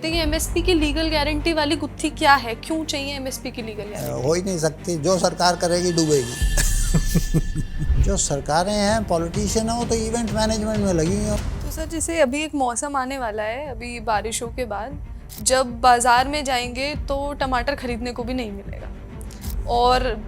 कहते हैं कि एमएसपी की लीगल गारंटी वाली गुत्थी क्या है, क्यों चाहिए एमएसपी की लीगल गारंटी? हो ही नहीं सकती। जो सरकार करेगी डूबेगी। जो सरकारें हैं, पॉलिटिशियन है, वो तो इवेंट मैनेजमेंट में लगी हैं। तो सर जैसे अभी एक मौसम आने वाला है, अभी बारिशों के बाद जब बाजार में जाएंगे तो टमाटर खरीदने को भी नहीं मिलेगा और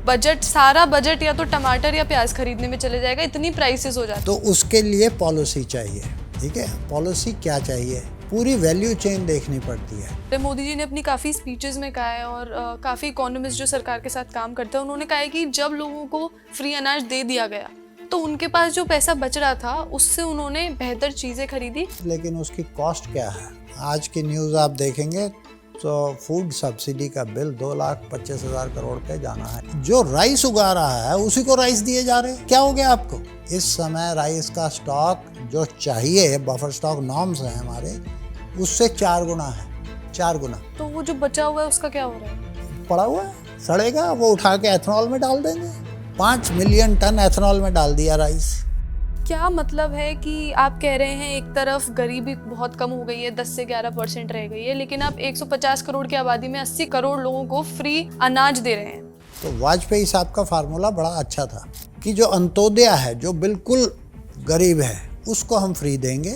सारा बजट या तो टमाटर या प्याज खरीदने में चले जाएगा, इतनी प्राइसेस हो जाती। तो उसके लिए पॉलिसी चाहिए। ठीक है, पॉलिसी क्या चाहिए? पूरी वैल्यू चेन देखनी पड़ती है। मोदी जी ने अपनी काफ़ी स्पीचेस में कहा है और काफ़ी इकोनॉमिस्ट जो सरकार के साथ काम करते हैं उन्होंने कहा है कि जब लोगों को फ्री अनाज दे दिया गया तो उनके पास जो पैसा बच रहा था उससे उन्होंने बेहतर चीज़ें खरीदी। लेकिन उसकी कॉस्ट क्या है? आज की न्यूज़ आप देखेंगे तो फूड सब्सिडी का बिल 2,25,000 करोड़ पे जाना है। जो राइस उगा रहा है उसी को राइस दिए जा रहे हैं। क्या हो गया आपको? इस समय राइस का स्टॉक जो चाहिए, बफर स्टॉक नॉर्म्स हैं हमारे, उससे 4 गुना है। 4 गुना। तो वो जो बचा हुआ है उसका क्या हो रहा है? पड़ा हुआ है, सड़ेगा, वो उठा के एथेनॉल में डाल देंगे। 5 मिलियन टन एथेनॉल में डाल दिया राइस। क्या मतलब है कि आप कह रहे हैं एक तरफ गरीबी बहुत कम हो गई है, 10 से 11% रह गई है, लेकिन आप 150 करोड़ की आबादी में 80 करोड़ लोगों को फ्री अनाज दे रहे हैं। तो वाजपेयी साहब का फार्मूला बड़ा अच्छा था कि जो अंत्योदय है, जो बिल्कुल गरीब है, उसको हम फ्री देंगे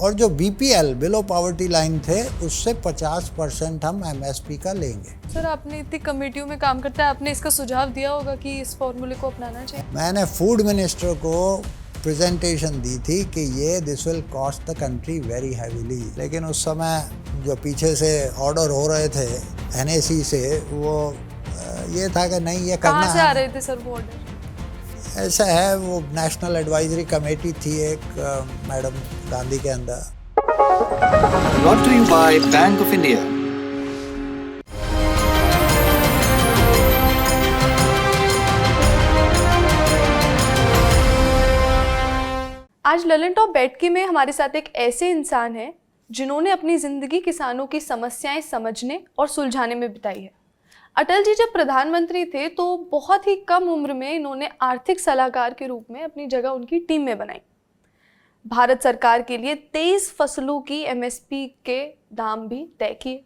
और जो बीपीएल, बिलो पॉवर्टी लाइन थे, उससे 50% हम एमएसपी का लेंगे। सर आपने इतनी कमेटियों में काम करता है, आपने इसका सुझाव दिया होगा कि इस फॉर्मूले को अपनाना चाहिए। मैंने फूड मिनिस्टर को प्रेजेंटेशन दी थी कि ये this will cost the country very heavily, लेकिन उस समय जो पीछे से ऑर्डर हो रहे थे एनएसी से, वो ये था कि नहीं, ये करना है। कहाँ से आ रहे थे सर वो ऑर्डर? ऐसा है, वो नेशनल एडवाइजरी कमेटी थी एक, मैडम गांधी के अंदर। Brought to you by Bank of India. आज ललन टॉप बैठकी में हमारे साथ एक ऐसे इंसान हैं जिन्होंने अपनी जिंदगी किसानों की समस्याएं समझने और सुलझाने में बिताई है। अटल जी जब प्रधानमंत्री थे तो बहुत ही कम उम्र में इन्होंने आर्थिक सलाहकार के रूप में अपनी जगह उनकी टीम में बनाई। भारत सरकार के लिए 23 फसलों की एमएसपी के दाम भी तय किए।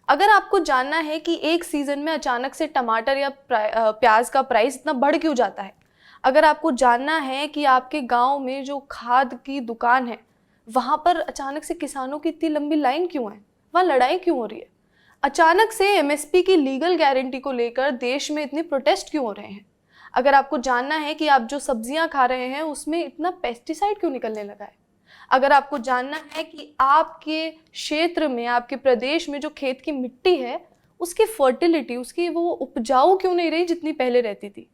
अगर आपको जानना है कि एक सीजन में अचानक से टमाटर या प्याज का प्राइस इतना बढ़ क्यों जाता है, अगर आपको जानना है कि आपके गांव में जो खाद की दुकान है वहां पर अचानक से किसानों की इतनी लंबी लाइन क्यों है, वहां लड़ाई क्यों हो रही है, अचानक से एमएसपी की लीगल गारंटी को लेकर देश में इतने प्रोटेस्ट क्यों हो रहे हैं, अगर आपको जानना है कि आप जो सब्जियां खा रहे हैं उसमें इतना पेस्टिसाइड क्यों निकलने लगा है, अगर आपको जानना है कि आपके क्षेत्र में, आपके प्रदेश में जो खेत की मिट्टी है उसकी फर्टिलिटी, उसकी वो उपजाऊ क्यों नहीं रही जितनी पहले रहती थी,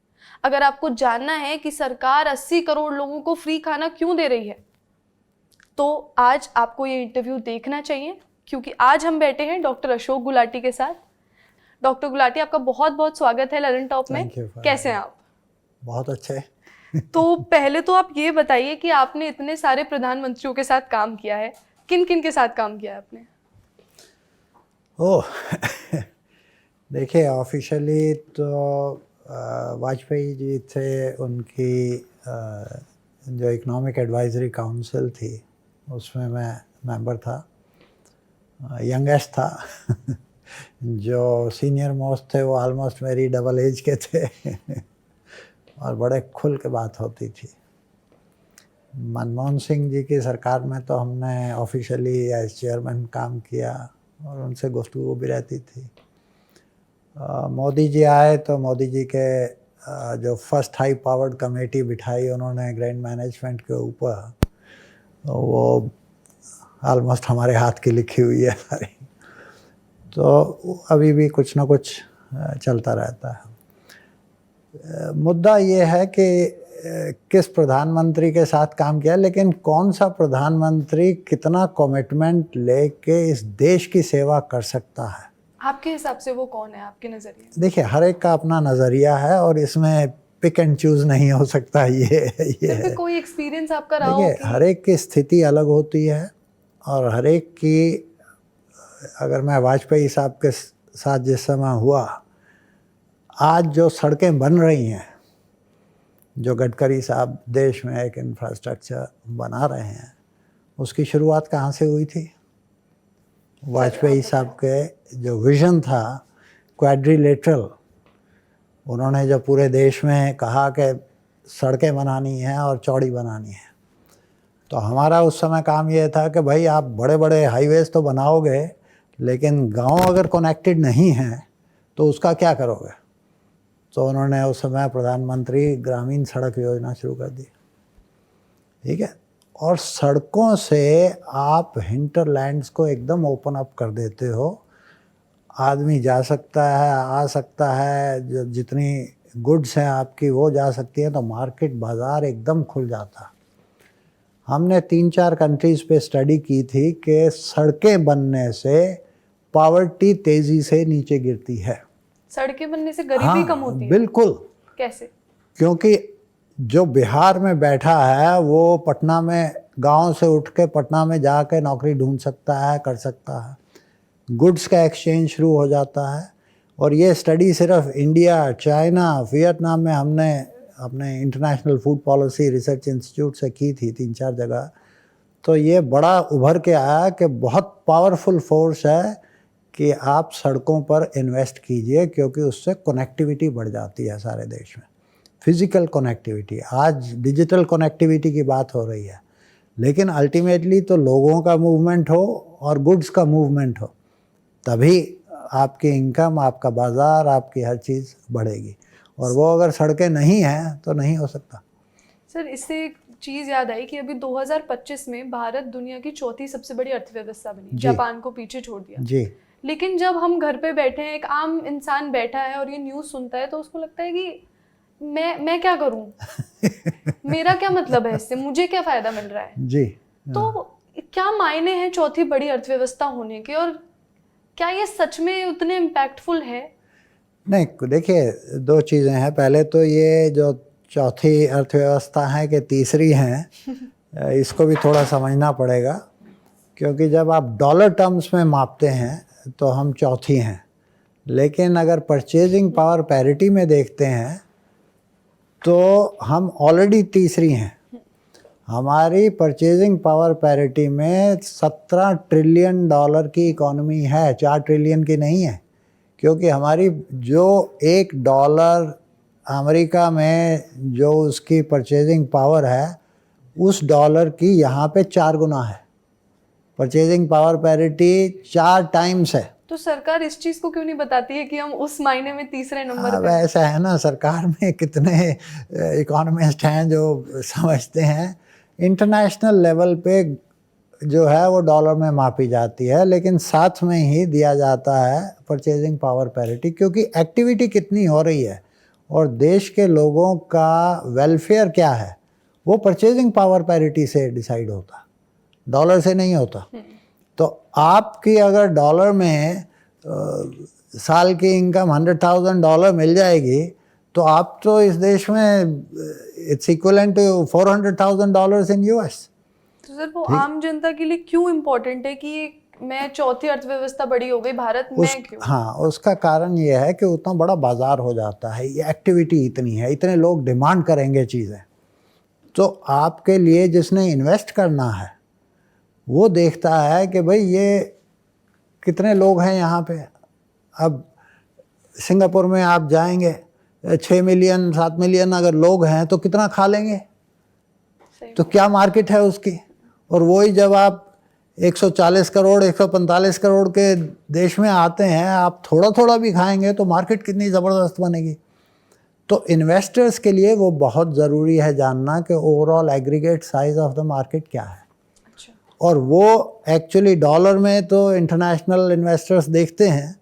अगर आपको जानना है कि सरकार 80 करोड़ लोगों को फ्री खाना क्यों दे रही है, तो आज आपको ये इंटरव्यू देखना चाहिए, क्योंकि आज हम बैठे हैं डॉक्टर अशोक गुलाटी के साथ। डॉक्टर गुलाटी, आपका बहुत बहुत स्वागत है ललन टॉप में। कैसे हैं आप? बहुत अच्छे। तो पहले तो आप ये बताइए कि आपने इतने सारे प्रधानमंत्रियों के साथ काम किया है, किन किन के साथ काम किया है आपने? ओह देखिए, ऑफिशियली तो वाजपेयी जी थे, उनकी जो इकोनॉमिक एडवाइजरी काउंसिल थी उसमें मैं मेंबर था, यंगेस्ट था। जो सीनियर मोस्ट थे वो ऑलमोस्ट मेरी डबल एज के थे। और बड़े खुल के बात होती थी। मनमोहन सिंह जी की सरकार में तो हमने ऑफिशियली एज चेयरमैन काम किया और उनसे गुफ्तगू भी रहती थी। मोदी जी आए तो मोदी जी के जो फर्स्ट हाई पावर्ड कमेटी बिठाई उन्होंने ग्रैंड मैनेजमेंट के ऊपर, वो ऑलमोस्ट हमारे हाथ की लिखी हुई है सारी। तो अभी भी कुछ ना कुछ चलता रहता है। मुद्दा ये है कि किस प्रधानमंत्री के साथ काम किया, लेकिन कौन सा प्रधानमंत्री कितना कमिटमेंट लेके इस देश की सेवा कर सकता है, आपके हिसाब से वो कौन है आपके नजरिए? देखिए, हर एक का अपना नज़रिया है और इसमें पिक एंड चूज नहीं हो सकता। ये है। कोई एक्सपीरियंस आपका रहा हो? देखिए, हर एक की स्थिति अलग होती है और हर एक की, अगर मैं वाजपेयी साहब के साथ जिस समय हुआ, आज जो सड़कें बन रही हैं, जो गडकरी साहब देश में एक इंफ्रास्ट्रक्चर बना रहे हैं, उसकी शुरुआत कहाँ से हुई थी? वाजपेयी साहब के जो विज़न था क्वाड्रिलेटरल, उन्होंने जब पूरे देश में कहा कि सड़कें बनानी हैं और चौड़ी बनानी है, तो हमारा उस समय काम ये था कि भाई आप बड़े बड़े हाईवेज़ तो बनाओगे, लेकिन गांव अगर कनेक्टेड नहीं हैं तो उसका क्या करोगे। तो उन्होंने उस समय प्रधानमंत्री ग्रामीण सड़क योजना शुरू कर दी, ठीक है। और सड़कों से आप हिंटरलैंड्स को एकदम ओपन अप कर देते हो, आदमी जा सकता है, आ सकता है, जो जितनी गुड्स हैं आपकी वो जा सकती हैं, तो मार्केट बाज़ार एकदम खुल जाता। हमने 3-4 कंट्रीज़ पे स्टडी की थी कि सड़कें बनने से पॉवर्टी तेज़ी से नीचे गिरती है। सड़कें बनने से गरीबी कम होती है? बिल्कुल। कैसे? क्योंकि जो बिहार में बैठा है वो पटना में, गांव से उठ के पटना में जाके नौकरी ढूंढ सकता है, कर सकता है, गुड्स का एक्सचेंज शुरू हो जाता है। और ये स्टडी सिर्फ इंडिया, चाइना, वियतनाम में हमने अपने international food policy research institute से की थी 3-4 जगह। तो ये बड़ा उभर के आया कि बहुत पावरफुल फोर्स है कि आप सड़कों पर इन्वेस्ट कीजिए, क्योंकि उससे कनेक्टिविटी बढ़ जाती है सारे देश में, फिज़िकल कनेक्टिविटी। आज डिजिटल कनेक्टिविटी की बात हो रही है, लेकिन अल्टीमेटली तो लोगों का मूवमेंट हो और गुड्स का मूवमेंट हो, तभी आपकी इनकम, आपका बाज़ार, आपकी हर चीज़ बढ़ेगी। और वो अगर सड़कें नहीं हैं तो नहीं हो सकता। सर, इससे एक चीज़ याद आई कि अभी 2025 में भारत दुनिया की चौथी सबसे बड़ी अर्थव्यवस्था बनी, जापान को पीछे छोड़ दिया जी। लेकिन जब हम घर पे बैठे हैं, एक आम इंसान बैठा है और ये न्यूज़ सुनता है, तो उसको लगता है कि मैं क्या करूं मेरा क्या मतलब है इससे, मुझे क्या फ़ायदा मिल रहा है जी। तो क्या मायने हैं चौथी बड़ी अर्थव्यवस्था होने के, और क्या ये सच में उतने इम्पैक्टफुल है? नहीं, देखिए 2 चीज़ें हैं। पहले तो ये जो चौथी अर्थव्यवस्था है कि तीसरी हैं इसको भी थोड़ा समझना पड़ेगा, क्योंकि जब आप डॉलर टर्म्स में मापते हैं तो हम चौथी हैं, लेकिन अगर परचेजिंग पावर पैरिटी में देखते हैं तो हम ऑलरेडी तीसरी हैं। हमारी परचेजिंग पावर पैरिटी में $17 ट्रिलियन की इकॉनमी है, 4 ट्रिलियन की नहीं है, क्योंकि हमारी जो $1 अमेरिका में जो उसकी परचेजिंग पावर है, उस डॉलर की यहाँ पे 4 गुना है। परचेजिंग पावर पैरिटी 4 टाइम्स है। तो सरकार इस चीज़ को क्यों नहीं बताती है कि हम उस मायने में तीसरे नंबर अब पे हैं? ऐसा है ना, सरकार में कितने इकोनॉमिस्ट हैं जो समझते हैं। इंटरनेशनल लेवल पे जो है वो डॉलर में मापी जाती है, लेकिन साथ में ही दिया जाता है परचेजिंग पावर पैरिटी, क्योंकि एक्टिविटी कितनी हो रही है और देश के लोगों का वेलफेयर क्या है, वो परचेजिंग पावर पैरिटी से डिसाइड होता, डॉलर से नहीं होता। तो आपकी अगर डॉलर में साल की इनकम $100,000 मिल जाएगी, तो आप तो इस देश में it's equivalent to $400,000 in US। तो सर, वो आम जनता के लिए क्यों इम्पोर्टेंट है कि मैं चौथी अर्थव्यवस्था बड़ी हो गई भारत में क्यों? हाँ, उसका कारण ये है कि उतना बड़ा बाजार हो जाता है, ये एक्टिविटी इतनी है, इतने लोग डिमांड करेंगे चीज़ें। तो आपके लिए जिसने इन्वेस्ट करना है वो देखता है कि भाई ये कितने लोग हैं यहाँ पे। अब सिंगापुर में आप जाएंगे, 6 मिलियन 7 मिलियन अगर लोग हैं तो कितना खा लेंगे, तो क्या मार्केट है उसकी। और वही जब आप 140 करोड़ 145 करोड़ के देश में आते हैं, आप थोड़ा थोड़ा भी खाएंगे तो मार्केट कितनी ज़बरदस्त बनेगी। तो इन्वेस्टर्स के लिए वो बहुत ज़रूरी है जानना कि overall aggregate size of the market क्या है। अच्छा। और वो एक्चुअली डॉलर में तो इंटरनेशनल इन्वेस्टर्स देखते हैं,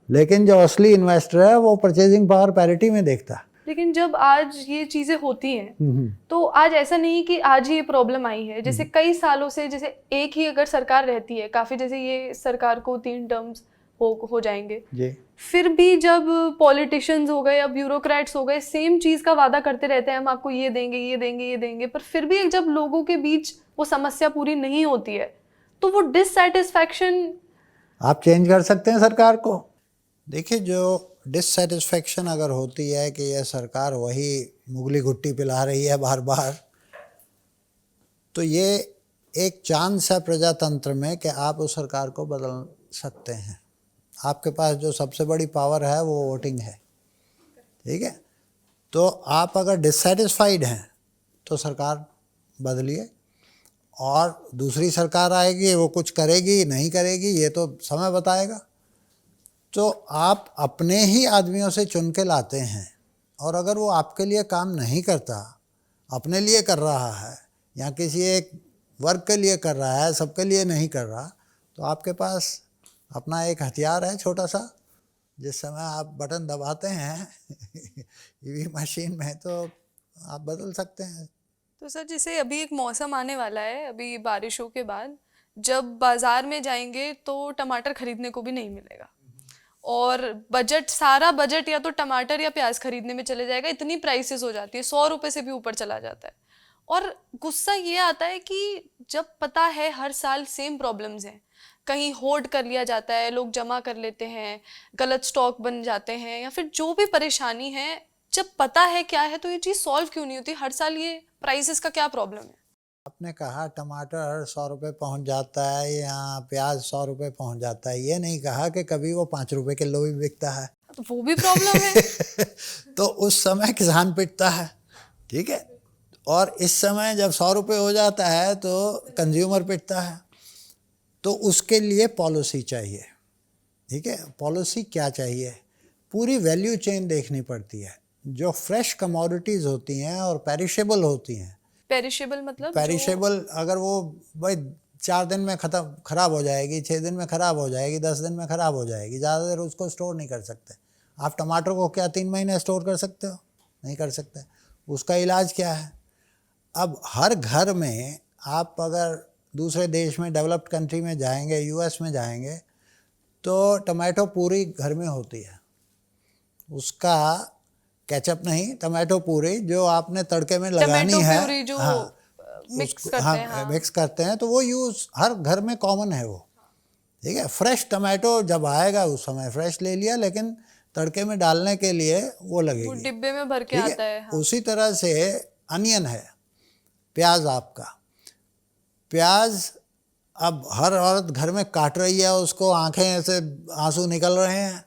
लेकिन जो असली इन्वेस्टर है वो परचेजिंग पावर पैरिटी में देखता है। लेकिन जब आज ये चीज़ें होती हैं तो आज ऐसा नहीं कि आज ही ये प्रॉब्लम आई है, जैसे कई सालों से, जैसे एक ही अगर सरकार रहती है काफ़ी, जैसे ये सरकार को 3 टर्म्स हो जाएंगे जी, फिर भी जब पॉलिटिशियंस हो गए या ब्यूरोक्रेट्स हो गए सेम चीज़ का वादा करते रहते हैं, हम आपको ये देंगे ये देंगे ये देंगे, पर फिर भी जब लोगों के बीच वो समस्या पूरी नहीं होती है तो वो डिससैटिस्फैक्शन आप चेंज कर सकते हैं सरकार को। देखिए, जो डिससेटिस्फेक्शन अगर होती है कि यह सरकार वही मुगली घुट्टी पिला रही है बार बार, तो ये एक चांस है प्रजातंत्र में कि आप उस सरकार को बदल सकते हैं। आपके पास जो सबसे बड़ी पावर है वो वोटिंग है, ठीक है। तो आप अगर डिससेटिस्फाइड हैं तो सरकार बदलिए, और दूसरी सरकार आएगी, वो कुछ करेगी नहीं करेगी ये तो समय बताएगा। तो आप अपने ही आदमियों से चुन के लाते हैं, और अगर वो आपके लिए काम नहीं करता, अपने लिए कर रहा है या किसी एक वर्ग के लिए कर रहा है, सबके लिए नहीं कर रहा, तो आपके पास अपना एक हथियार है छोटा सा, जिस समय आप बटन दबाते हैं ईवी मशीन में, तो आप बदल सकते हैं। तो सर जैसे अभी एक मौसम आने वाला है, अभी बारिशों के बाद जब बाजार में जाएंगे तो टमाटर खरीदने को भी नहीं मिलेगा, और बजट, सारा बजट या तो टमाटर या प्याज खरीदने में चले जाएगा। इतनी प्राइसेस हो जाती है, 100 रुपए से भी ऊपर चला जाता है। और गुस्सा ये आता है कि जब पता है हर साल सेम प्रॉब्लम्स हैं, कहीं होल्ड कर लिया जाता है, लोग जमा कर लेते हैं, गलत स्टॉक बन जाते हैं, या फिर जो भी परेशानी है, जब पता है क्या है तो ये चीज़ सॉल्व क्यों नहीं होती? हर साल ये प्राइसेस का क्या प्रॉब्लम है? आपने कहा टमाटर 100 रुपये पहुँच जाता है या प्याज 100 रुपये पहुँच जाता है, ये नहीं कहा कि कभी वो 5 रुपये किलो भी बिकता है। तो वो भी प्रॉब्लम है। तो उस समय किसान पिटता है, ठीक है। और इस समय जब 100 रुपये हो जाता है तो कंज्यूमर पिटता है। तो उसके लिए पॉलिसी चाहिए, ठीक है। पॉलिसी क्या चाहिए? पूरी वैल्यू चेन देखनी पड़ती है। जो फ्रेश कमोडिटीज़ होती हैं और पेरिशेबल होती हैं, पेरिशेबल मतलब पेरिशेबल अगर वो भाई 4 दिन में ख़राब हो जाएगी, 6 दिन में ख़राब हो जाएगी, 10 दिन में ख़राब हो जाएगी, ज़्यादा देर उसको स्टोर नहीं कर सकते। आप टमाटर को क्या 3 महीने स्टोर कर सकते हो? नहीं कर सकते। उसका इलाज क्या है? अब हर घर में आप अगर दूसरे देश में, डेवलप्ड कंट्री में जाएंगे, यूएस में जाएंगे, तो टमाटो पूरी घर में होती है। उसका केचप नहीं, टमाटो पूरी जो आपने तड़के में लगानी है, प्यूरी जो हाँ, मिक्स उसको करते हाँ हैं, हाँ। मिक्स करते हैं, तो वो यूज़ हर घर में कॉमन है वो, ठीक है। फ्रेश टमाटो जब आएगा उस समय फ्रेश ले लिया, लेकिन तड़के में डालने के लिए वो लगेगी, वो डिब्बे में भर के ठीक आता है, हाँ। उसी तरह से अनियन है, प्याज आपका, प्याज अब हर औरत घर में काट रही है उसको, आंखें ऐसे आंसू निकल रहे हैं।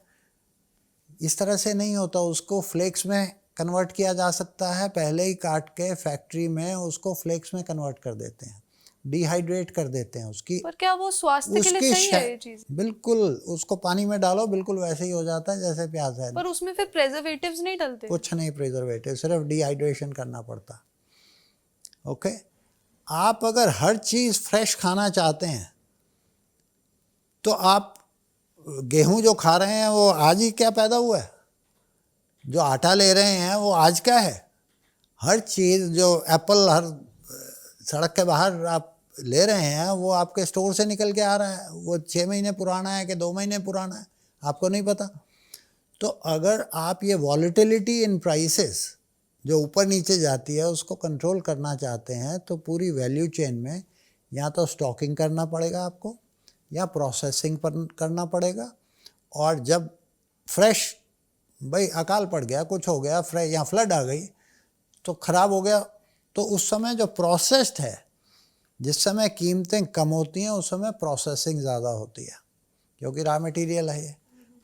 इस तरह से नहीं होता, उसको फ्लेक्स में कन्वर्ट किया जा सकता है। पहले ही काट के फैक्ट्री में उसको फ्लेक्स में कन्वर्ट कर देते हैं, डिहाइड्रेट कर देते हैं उसकी। पर क्या वो स्वास्थ्य के लिए सही है ये चीज? बिल्कुल, उसको पानी में डालो बिल्कुल वैसे ही हो जाता है जैसे प्याज है। पर उसमें फिर प्रेजर्वेटिव्स नहीं डलते? कुछ नहीं प्रिजर्वेटिव, सिर्फ डिहाइड्रेशन करना पड़ता। ओके, आप अगर हर चीज़ फ्रेश खाना चाहते हैं तो आप गेहूं जो खा रहे हैं वो आज ही क्या पैदा हुआ है? जो आटा ले रहे हैं वो आज का है? हर चीज़, जो एप्पल हर सड़क के बाहर आप ले रहे हैं वो आपके स्टोर से निकल के आ रहा है, वो 6 महीने पुराना है कि 2 महीने पुराना है, आपको नहीं पता। तो अगर आप ये वॉलेटिलिटी इन प्राइसेस जो ऊपर नीचे जाती है उसको कंट्रोल करना चाहते हैं, तो पूरी वैल्यू चेन में या तो स्टॉकिंग करना पड़ेगा आपको, या प्रोसेसिंग पर करना पड़ेगा। और जब फ्रेश, भाई अकाल पड़ गया, कुछ हो गया, फ्रेश या फ्लड आ गई तो ख़राब हो गया, तो उस समय जो प्रोसेस्ड है, जिस समय कीमतें कम होती हैं उस समय प्रोसेसिंग ज़्यादा होती है, क्योंकि रॉ मटेरियल है ये,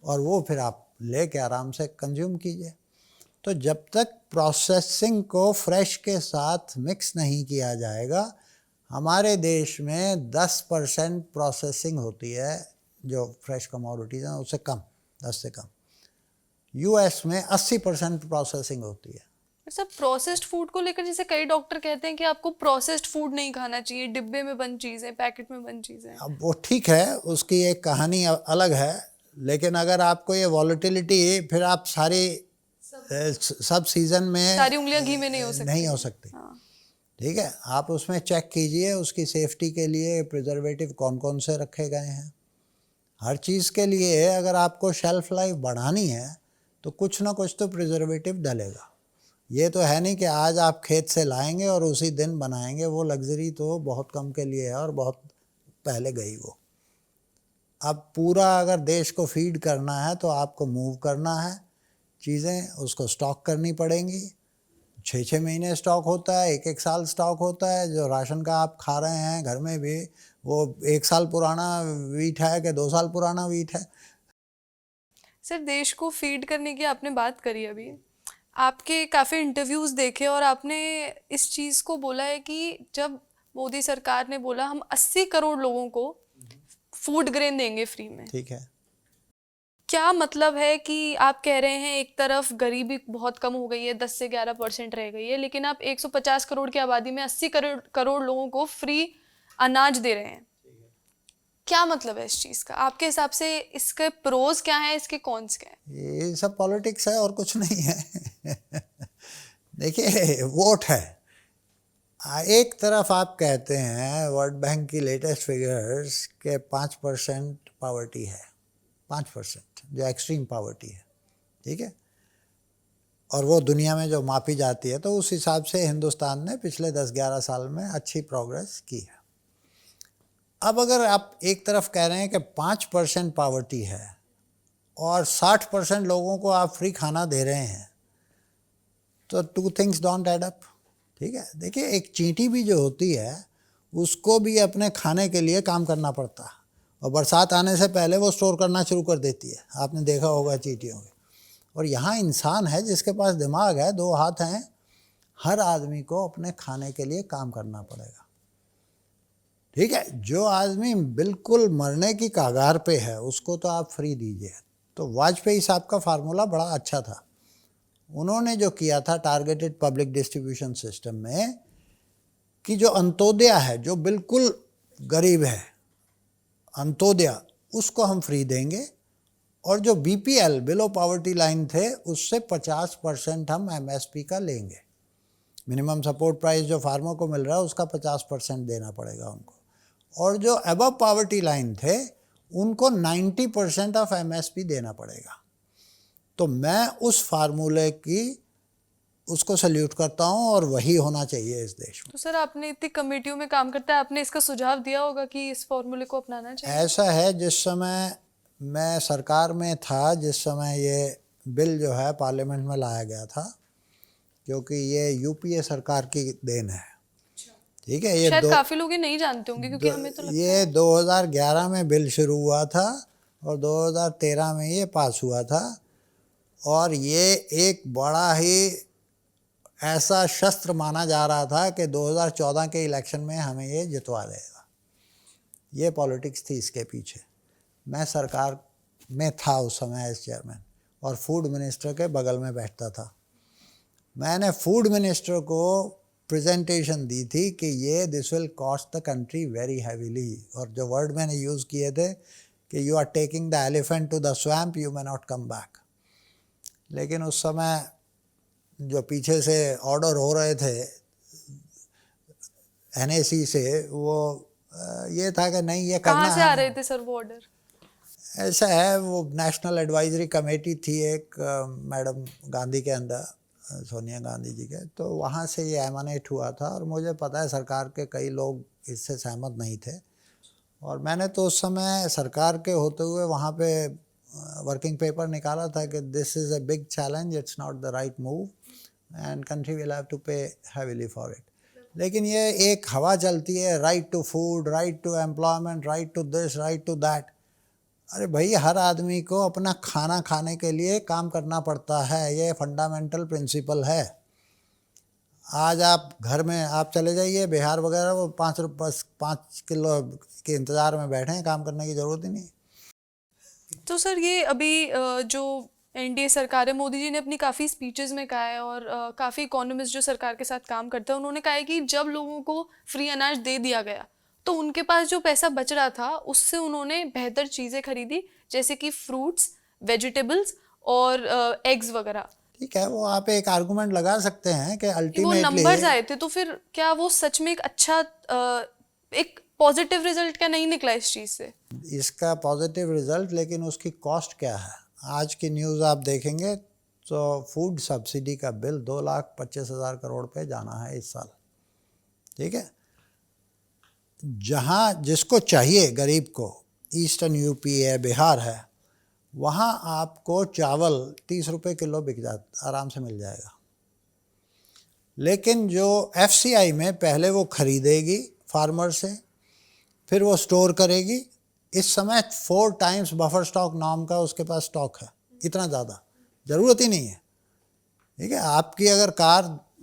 और वो फिर आप ले के आराम से कंज्यूम कीजिए। तो जब तक प्रोसेसिंग को फ्रेश के साथ मिक्स नहीं किया जाएगा, हमारे देश में 10% प्रोसेसिंग होती है जो फ्रेश कमोडिटीज़ हैं, उससे कम, 10 से कम। यूएस में 80% प्रोसेसिंग होती है। सब प्रोसेस्ड फूड को लेकर जैसे कई डॉक्टर कहते हैं कि आपको प्रोसेस्ड फूड नहीं खाना चाहिए, डिब्बे में बंद चीज़ें, पैकेट में बंद चीज़ें। अब वो ठीक है, उसकी एक कहानी अलग है, लेकिन अगर आपको ये वॉलेटिलिटी, फिर आप सब सीज़न में सारी उंगलियां घी में नहीं हो सकती। नहीं हो सकती, हाँ। ठीक है। आप उसमें चेक कीजिए उसकी सेफ्टी के लिए प्रिजर्वेटिव कौन कौन से रखे गए हैं। हर चीज़ के लिए अगर आपको शेल्फ लाइफ बढ़ानी है तो कुछ ना कुछ तो प्रिजर्वेटिव डलेगा। ये तो है नहीं कि आज आप खेत से लाएंगे और उसी दिन बनाएंगे, वो लग्जरी तो बहुत कम के लिए है और बहुत पहले गई वो। अब पूरा अगर देश को फीड करना है तो आपको मूव करना है, चीज़ें उसको स्टॉक करनी पड़ेंगी। 6-6 महीने स्टॉक होता है, 1-1 साल स्टॉक होता है। जो राशन का आप खा रहे हैं घर में भी, वो 1 साल पुराना वीट है कि 2 साल पुराना वीट है। सर, देश को फीड करने की आपने बात करी अभी, आपके काफ़ी इंटरव्यूज़ देखे और आपने इस चीज़ को बोला है कि जब मोदी सरकार ने बोला हम 80 करोड़ लोगों को फूड ग्रेन देंगे फ्री में, ठीक है। क्या मतलब है कि आप कह रहे हैं एक तरफ गरीबी बहुत कम हो गई है, 10 से 11% रह गई है, लेकिन आप 150 करोड़ की आबादी में 80 करोड़ लोगों को फ्री अनाज दे रहे हैं। क्या मतलब है इस चीज़ का आपके हिसाब से? इसके प्रोज क्या हैं, इसके कॉन्स क्या हैं? ये सब पॉलिटिक्स है और कुछ नहीं है। देखिए, वोट है। एक तरफ आप कहते हैं वर्ल्ड बैंक की लेटेस्ट फिगर्स के 5% पावर्टी है, 5% जो एक्सट्रीम पावर्टी है, ठीक है, और वो दुनिया में जो मापी जाती है, तो उस हिसाब से हिंदुस्तान ने पिछले 10-11 साल में अच्छी प्रोग्रेस की है। अब अगर आप एक तरफ कह रहे हैं कि 5% पावर्टी है और 60% लोगों को आप फ्री खाना दे रहे हैं, तो 2 थिंग्स डोंट ऐड अप, ठीक है। देखिए, एक चींटी भी जो होती है उसको भी अपने खाने के लिए काम करना पड़ता है, और बरसात आने से पहले वो स्टोर करना शुरू कर देती है, आपने देखा होगा चींटियों के। और यहाँ इंसान है जिसके पास दिमाग है, 2 हाथ हैं, हर आदमी को अपने खाने के लिए काम करना पड़ेगा, ठीक है। जो आदमी बिल्कुल मरने की कगार पे है उसको तो आप फ्री दीजिए। तो वाजपेयी साहब का फार्मूला बड़ा अच्छा था। उन्होंने जो किया था टारगेटेड पब्लिक डिस्ट्रीब्यूशन सिस्टम में, कि जो अंत्योदय है, जो बिल्कुल गरीब है, अंत्योदय, उसको हम फ्री देंगे, और जो बीपीएल बिलो पॉवर्टी लाइन थे उससे 50% हम एमएसपी का लेंगे। मिनिमम सपोर्ट प्राइस जो फार्मर को मिल रहा है उसका 50% देना पड़ेगा उनको, और जो अबव पॉवर्टी लाइन थे उनको 90% ऑफ एमएसपी देना पड़ेगा। तो मैं उस फार्मूले की उसको सल्यूट करता हूँ, और वही होना चाहिए इस देश में। तो सर, आपने इतनी कमेटियों में काम करता है, आपने इसका सुझाव दिया होगा कि इस फॉर्मूले को अपनाना चाहिए? ऐसा है, जिस समय मैं सरकार में था, जिस समय ये बिल जो है पार्लियामेंट में लाया गया था, क्योंकि ये यूपीए सरकार की देन है, ठीक है। ये शायद काफी लोग ये नहीं जानते होंगे, क्योंकि हमें तो लगता ये 2011 में बिल शुरू हुआ था और 2013 में ये पास हुआ था, और ये एक बड़ा ही ऐसा शस्त्र माना जा रहा था कि 2014 के इलेक्शन में हमें ये जितवा देगा। ये पॉलिटिक्स थी इसके पीछे। मैं सरकार में था उस समय एज चेयरमैन, और फूड मिनिस्टर के बगल में बैठता था। मैंने फूड मिनिस्टर को प्रेजेंटेशन दी थी कि ये this will cost the country very heavily, और जो वर्ड मैंने यूज़ किए थे कि you are taking the elephant to the swamp, you may not come back. लेकिन उस समय जो पीछे से ऑर्डर हो रहे थे एनएसी से, वो ये था कि नहीं, ये करना है। कहाँ से आ रहे थे सर वो ऑर्डर? ऐसा है, वो नेशनल एडवाइजरी कमेटी थी एक मैडम गांधी के अंदर, सोनिया गांधी जी के, तो वहाँ से ये एमानेट हुआ था, और मुझे पता है सरकार के कई लोग इससे सहमत नहीं थे, और मैंने तो उस समय सरकार के होते हुए वहाँ पे वर्किंग पेपर निकाला था कि this is a big challenge, it's not the right move and country will have to pay heavily for it. लेकिन ये एक हवा चलती है, right to food, right to employment, right to this, right to that. अरे भाई, हर आदमी को अपना खाना खाने के लिए काम करना पड़ता है, ये फंडामेंटल प्रिंसिपल है। आज आप घर में आप चले जाइए बिहार वगैरह, वो 5 किलो के इंतज़ार में बैठे हैं, काम करने की ज़रूरत ही नहीं। तो सर, ये अभी जो एनडीए सरकार है, मोदी जी ने अपनी काफ़ी स्पीचेस में कहा है, और काफ़ी इकोनॉमिस्ट जो सरकार के साथ काम करते हैं उन्होंने कहा है कि जब लोगों को फ्री अनाज दे दिया गया तो उनके पास जो पैसा बच रहा था उससे उन्होंने बेहतर चीज़ें खरीदी, जैसे कि फ्रूट्स, वेजिटेबल्स और एग्स वगैरह। ठीक है, वो आप एक आर्गुमेंट लगा सकते हैं कि वो अल्टीमेटली नंबर्स आए थे, तो फिर क्या वो सच में एक अच्छा एक पॉजिटिव रिजल्ट क्या नहीं निकला इस चीज़ से? इसका पॉजिटिव रिजल्ट, लेकिन उसकी कॉस्ट क्या है? आज की न्यूज़ आप देखेंगे तो फूड सब्सिडी का बिल 2,25,000 करोड़ पे जाना है इस साल, ठीक है। जहाँ जिसको चाहिए गरीब को, ईस्टर्न यूपी है, बिहार है, वहाँ आपको चावल 30 रुपये किलो बिक आराम से मिल जाएगा। लेकिन जो FCI में पहले वो खरीदेगी फार्मर से, फिर वो स्टोर करेगी। इस समय 4 टाइम्स बफर स्टॉक नाम का उसके पास स्टॉक है, इतना ज़्यादा ज़रूरत ही नहीं है। ठीक है, आपकी अगर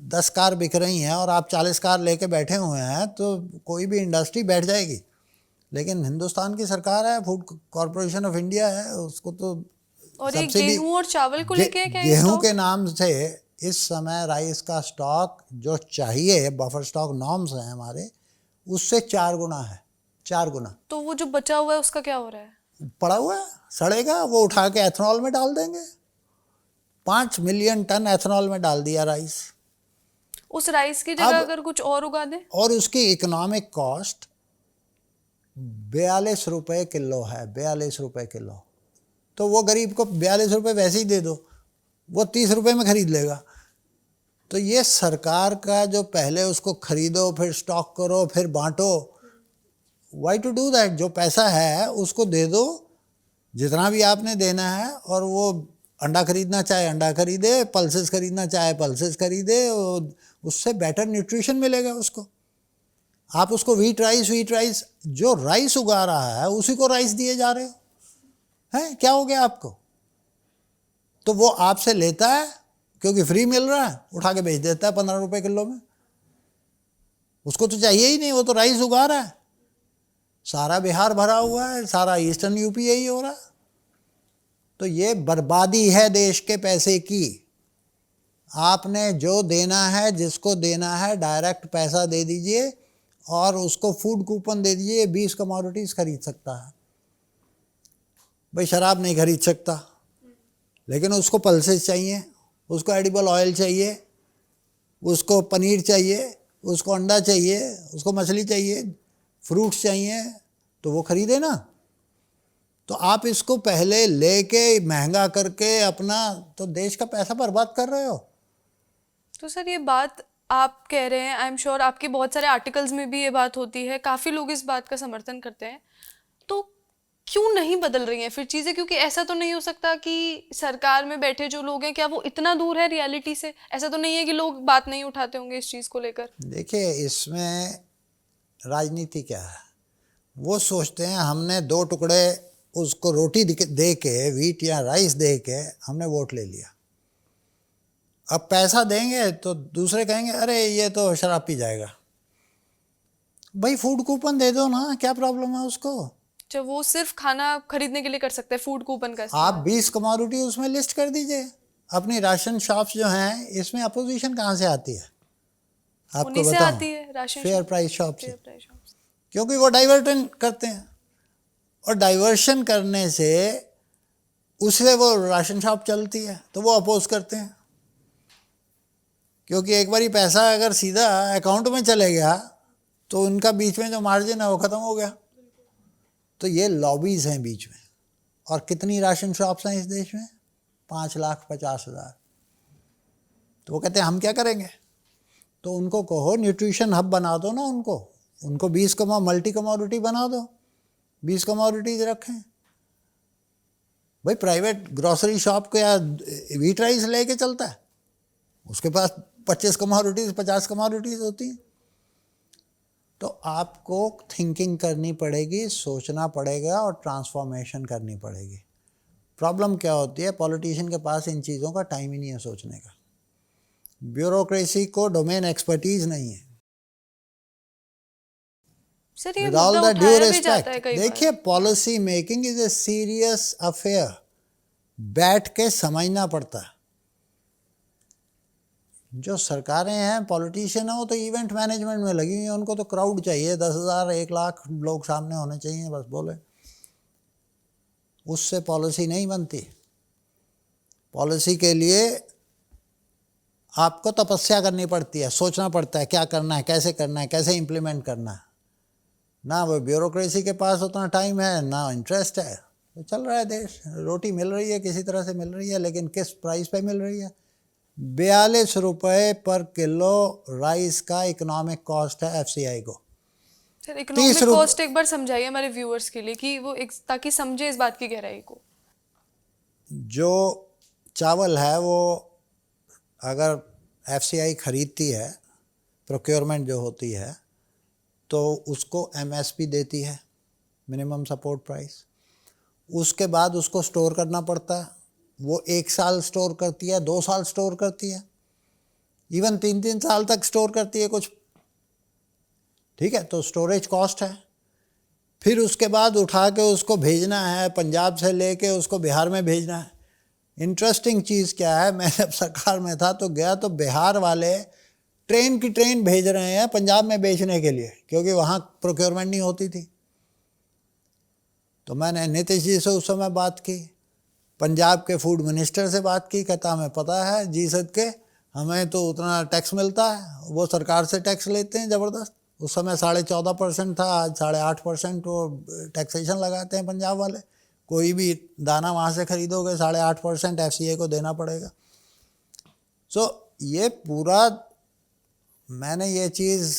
10 कार बिक रही हैं और आप 40 कार लेके बैठे हुए हैं तो कोई भी इंडस्ट्री बैठ जाएगी। लेकिन हिंदुस्तान की सरकार है, फूड कॉरपोरेशन ऑफ इंडिया है, उसको तो और ये सब्सिडी गेहूं और चावल को लेके है क्या ये गेहूं स्टॉक? के नाम से इस समय राइस का स्टॉक जो चाहिए, बफर स्टॉक नॉर्म्स हैं हमारे, उससे 4 गुना है, 4 गुना तो वो जो बचा हुआ है उसका क्या हो रहा है? पड़ा हुआ है, सड़ेगा, वो उठा के एथनॉल में डाल देंगे। 5 मिलियन टन एथनॉल में डाल दिया राइस। उस राइस की जगह अगर कुछ और उगा दें? और उसकी इकोनॉमिक कॉस्ट 42 रुपये किलो है, 42 रुपये किलो। तो वो गरीब को 42 रुपये वैसे ही दे दो, वो 30 रुपये में खरीद लेगा। तो ये सरकार का जो पहले उसको खरीदो, फिर स्टॉक करो, फिर बांटो, वाई टू डू दैट? जो पैसा है उसको दे दो, जितना भी आपने देना है, और वो अंडा खरीदना चाहे अंडा खरीदे, पल्सेस खरीदना चाहे पल्सेस खरीदे, और उससे बेटर न्यूट्रिशन मिलेगा उसको। आप उसको वीट राइस जो राइस उगा रहा है उसी को राइस दिए जा रहे हो हैं, क्या हो गया आपको? तो वो आपसे लेता है क्योंकि फ्री मिल रहा है, उठा के बेच देता है 15 रुपये किलो में। उसको तो चाहिए ही नहीं, वो तो राइस उगा रहा है। सारा बिहार भरा हुआ है, सारा ईस्टर्न यूपी यही हो रहा है। तो ये बर्बादी है देश के पैसे की। आपने जो देना है, जिसको देना है, डायरेक्ट पैसा दे दीजिए और उसको फूड कूपन दे दीजिए। 20 कमोडिटीज़ खरीद सकता है। भाई शराब नहीं खरीद सकता, लेकिन उसको पल्सेस चाहिए, उसको एडिबल ऑयल चाहिए, उसको पनीर चाहिए, उसको अंडा चाहिए, उसको मछली चाहिए, फ्रूट्स चाहिए, तो वो खरीदे ना। तो आप इसको पहले लेके महंगा करके अपना तो देश का पैसा बर्बाद कर रहे हो। तो सर ये बात आप कह रहे हैं, आई एम श्योर आपके बहुत सारे आर्टिकल्स में भी ये बात होती है, काफ़ी लोग इस बात का समर्थन करते हैं। तो क्यों नहीं बदल रही हैं फिर चीज़ें? क्योंकि ऐसा तो नहीं हो सकता कि सरकार में बैठे जो लोग हैं, क्या वो इतना दूर है रियलिटी से? ऐसा तो नहीं है कि लोग बात नहीं उठाते होंगे इस चीज़ को लेकर? देखिए, इसमें राजनीति क्या है, वो सोचते हैं हमने 2 टुकड़े उसको रोटी दे के, वीट या राइस दे के हमने वोट ले लिया। अब पैसा देंगे तो दूसरे कहेंगे अरे ये तो शराब पी जाएगा। भाई फूड कूपन दे दो ना, क्या प्रॉब्लम है उसको? अच्छा, वो सिर्फ खाना खरीदने के लिए कर सकते हैं फूड कूपन का इस्तेमाल? आप 20 कमोडिटी उसमें लिस्ट कर दीजिए। अपनी राशन शॉप्स जो हैं, इसमें अपोजिशन कहाँ से आती है आपको उन्हीं से बताऊं? आती है राशन फेयर प्राइस शॉप से, फेयर प्राइस शॉप्स। क्योंकि वो डाइवर्टन करते हैं, और डाइवर्शन करने से उससे वो राशन शॉप चलती है, तो वो अपोज करते हैं। क्योंकि एक बारी पैसा अगर सीधा अकाउंट में चले गया तो उनका बीच में जो मार्जिन है वो ख़त्म हो गया। तो ये लॉबीज़ हैं बीच में। और कितनी राशन शॉप्स हैं इस देश में? 5,50,000। तो वो कहते हैं हम क्या करेंगे? तो उनको कहो न्यूट्रिशन हब बना दो ना, उनको 20 मल्टी कमोडिटी बना दो, 20 कमोडिटीज रखें। भाई प्राइवेट ग्रॉसरी शॉप को या वीट राइस लेके चलता है, उसके पास 25 कमोडिटीज 50 कमोडिटीज होती हैं। तो आपको थिंकिंग करनी पड़ेगी, सोचना पड़ेगा और ट्रांसफॉर्मेशन करनी पड़ेगी। प्रॉब्लम क्या होती है? पॉलिटिशियन के पास इन चीज़ों का टाइम ही नहीं है सोचने का। ब्यूरोक्रेसी को डोमेन एक्सपर्टीज नहीं है। सर ये With all मुद्दा the due उठाया भी जाता है respect, कई बार। देखिए policy making is a serious affair. बैठ के समझना पड़ता है। जो सरकारें हैं, पॉलिटिशियन है, वो तो इवेंट मैनेजमेंट में लगी हुई हैं। उनको तो क्राउड चाहिए, 10,000 1 लाख लोग सामने होने चाहिए, बस बोले। उससे पॉलिसी नहीं बनती। पॉलिसी के लिए आपको तपस्या करनी पड़ती है, सोचना पड़ता है क्या करना है, कैसे करना है, कैसे इम्प्लीमेंट करना है। ना वो ब्यूरोक्रेसी के पास उतना टाइम है, ना इंटरेस्ट है। तो चल रहा है देश, रोटी मिल रही है, किसी तरह से मिल रही है, लेकिन किस प्राइस पे मिल रही है? 42 रुपये पर किलो राइस का इकोनॉमिक कॉस्ट है FCI को। सर इकोनॉमिक कॉस्ट एक बार समझाइए हमारे व्यूअर्स के लिए कि वो ताकि समझे इस बात की गहराई को। जो चावल है वो अगर एफसीआई खरीदती है, प्रोक्योरमेंट जो होती है, तो उसको एमएसपी देती है, मिनिमम सपोर्ट प्राइस। उसके बाद उसको स्टोर करना पड़ता है। वो 1 साल स्टोर करती है, 2 साल स्टोर करती है, इवन 3-3 साल तक स्टोर करती है कुछ। ठीक है, तो स्टोरेज कॉस्ट है। फिर उसके बाद उठा के उसको भेजना है, पंजाब से लेके उसको बिहार में भेजना है। इंटरेस्टिंग चीज़ क्या है, मैं जब सरकार में था तो गया तो बिहार वाले ट्रेन की ट्रेन भेज रहे हैं पंजाब में बेचने के लिए, क्योंकि वहाँ प्रोक्योरमेंट नहीं होती थी। तो मैंने नीतीश जी से उस समय बात की, पंजाब के फूड मिनिस्टर से बात की, कहता हमें पता है जी सदके, हमें तो उतना टैक्स मिलता है, वो सरकार से टैक्स लेते हैं ज़बरदस्त। उस समय 14.5% था, आज 8.5% वो टैक्सेशन लगाते हैं पंजाब वाले। कोई भी दाना वहाँ से खरीदोगे 8.5% एफसीआई को देना पड़ेगा। सो ये पूरा मैंने ये चीज़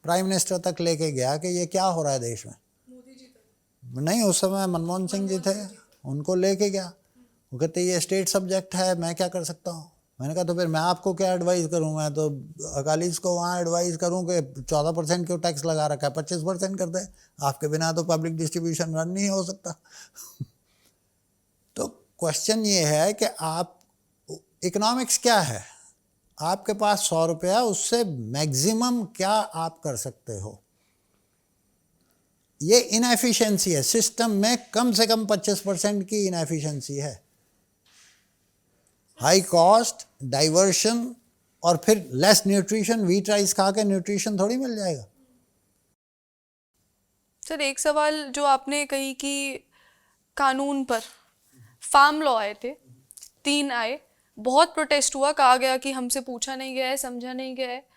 प्राइम मिनिस्टर तक लेके गया कि ये क्या हो रहा है देश में। मोदी जी तक नहीं, उस समय मनमोहन सिंह जी थे, उनको लेके गया। वो कहते ये स्टेट सब्जेक्ट है, मैं क्या कर सकता हूँ। मैंने कहा तो फिर मैं आपको क्या एडवाइस करूँ, मैं तो अकालीस को वहाँ एडवाइस करूँ कि 14% क्यों टैक्स लगा रखा है, 25% कर दे, आपके बिना तो पब्लिक डिस्ट्रीब्यूशन रन नहीं हो सकता। तो क्वेश्चन ये है कि आप, इकोनॉमिक्स क्या है, आपके पास 100 रुपया, उससे मैक्सिमम क्या आप कर सकते हो। ये इनएफिशिएंसी है, सिस्टम में कम से कम 25% की इनएफिशिएंसी है। हाई कॉस्ट, डाइवर्शन और फिर लेस न्यूट्रिशन। व्हीट राइस खा के न्यूट्रिशन थोड़ी मिल जाएगा। सर एक सवाल जो आपने कही कि कानून पर फार्म लॉ आए थे, 3 आए, बहुत प्रोटेस्ट हुआ, कहा गया कि हमसे पूछा नहीं गया है, समझा नहीं गया है।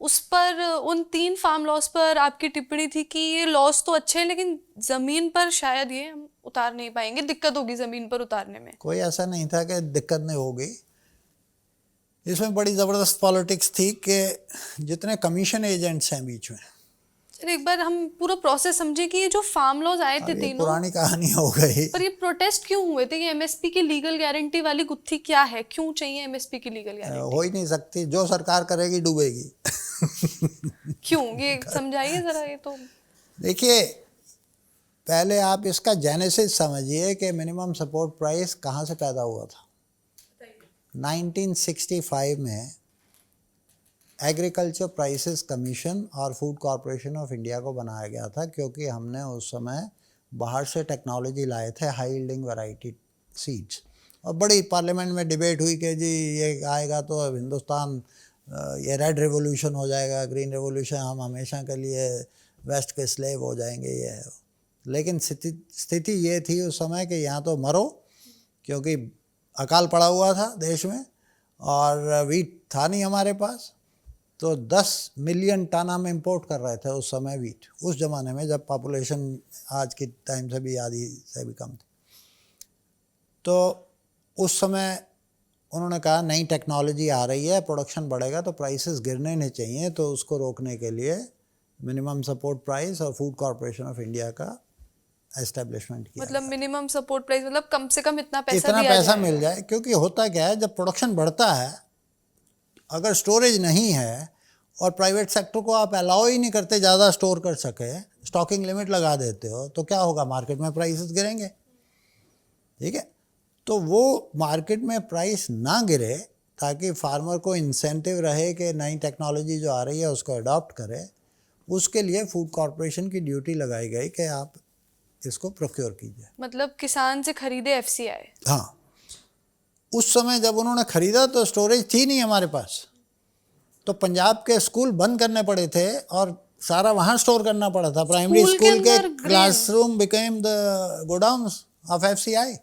उस पर, उन 3 फार्म लॉज पर आपकी टिप्पणी थी कि ये लॉज तो अच्छे हैं लेकिन ज़मीन पर शायद ये हम उतार नहीं पाएंगे, दिक्कत होगी ज़मीन पर उतारने में। कोई ऐसा नहीं था कि दिक्कत नहीं होगी। इसमें बड़ी ज़बरदस्त पॉलिटिक्स थी कि जितने कमीशन एजेंट्स हैं बीच में, सर एक बार हम पूरा प्रोसेस समझे कि ये जो फार्म लॉज आए थे अब ये तीनों, पुरानी कहानी हो गई। पर ये प्रोटेस्ट क्यों हुए थे? ये एमएसपी की लीगल गारंटी वाली गुत्थी क्या है, क्यों चाहिए एमएसपी की लीगल गारंटी? हो ही नहीं सकती, जो सरकार करेगी डूबेगी। क्यों, ये समझाइए जरा। ये तो देखिए, पहले आप इसका जेनेसिस समझिए कि मिनिमम सपोर्ट प्राइस कहाँ से पैदा हुआ था। 1965 में एग्रीकल्चर प्राइसेस कमीशन और फूड कॉरपोरेशन ऑफ इंडिया को बनाया गया था, क्योंकि हमने उस समय बाहर से टेक्नोलॉजी लाए थे, हाई यील्डिंग वैरायटी सीड्स। और बड़ी पार्लियामेंट में डिबेट हुई कि जी ये आएगा तो अब हिंदुस्तान, ये रेड रेवोल्यूशन हो जाएगा, ग्रीन रेवोल्यूशन, हम हमेशा के लिए वेस्ट के स्लेव हो जाएंगे ये। लेकिन स्थिति ये थी उस समय कि यहाँ तो मरो, क्योंकि अकाल पड़ा हुआ था देश में और वीट था नहीं हमारे पास। तो 10 मिलियन टन हम इंपोर्ट कर रहे थे उस समय वीट, उस ज़माने में जब पॉपुलेशन आज के टाइम से भी आधी से भी कम थी। तो उस समय उन्होंने कहा नई टेक्नोलॉजी आ रही है, प्रोडक्शन बढ़ेगा तो प्राइसेस गिरने नहीं चाहिए, तो उसको रोकने के लिए मिनिमम सपोर्ट प्राइस और फूड कॉरपोरेशन ऑफ इंडिया का एस्टेब्लिशमेंट किया। मतलब मिनिमम सपोर्ट प्राइस मतलब कम से कम इतना पैसा इतना दिया पैसा जाए। मिल जाए, क्योंकि होता क्या है, जब प्रोडक्शन बढ़ता है, अगर स्टोरेज नहीं है और प्राइवेट सेक्टर को आप अलाउ ही नहीं करते ज़्यादा स्टोर कर सके, स्टॉकिंग लिमिट लगा देते हो, तो क्या होगा, मार्केट में प्राइसेस गिरेंगे। ठीक है, तो वो मार्केट में प्राइस ना गिरे ताकि फार्मर को इंसेंटिव रहे कि नई टेक्नोलॉजी जो आ रही है उसको अडॉप्ट करे, उसके लिए फूड कॉरपोरेशन की ड्यूटी लगाई गई कि आप इसको प्रोक्योर कीजिए। मतलब किसान से खरीदे एफसीआई। हाँ, उस समय जब उन्होंने ख़रीदा तो स्टोरेज थी नहीं हमारे पास, तो पंजाब के स्कूल बंद करने पड़े थे और सारा वहाँ स्टोर करना पड़ा था। प्राइमरी स्कूल के classroom became the godowns of FCI.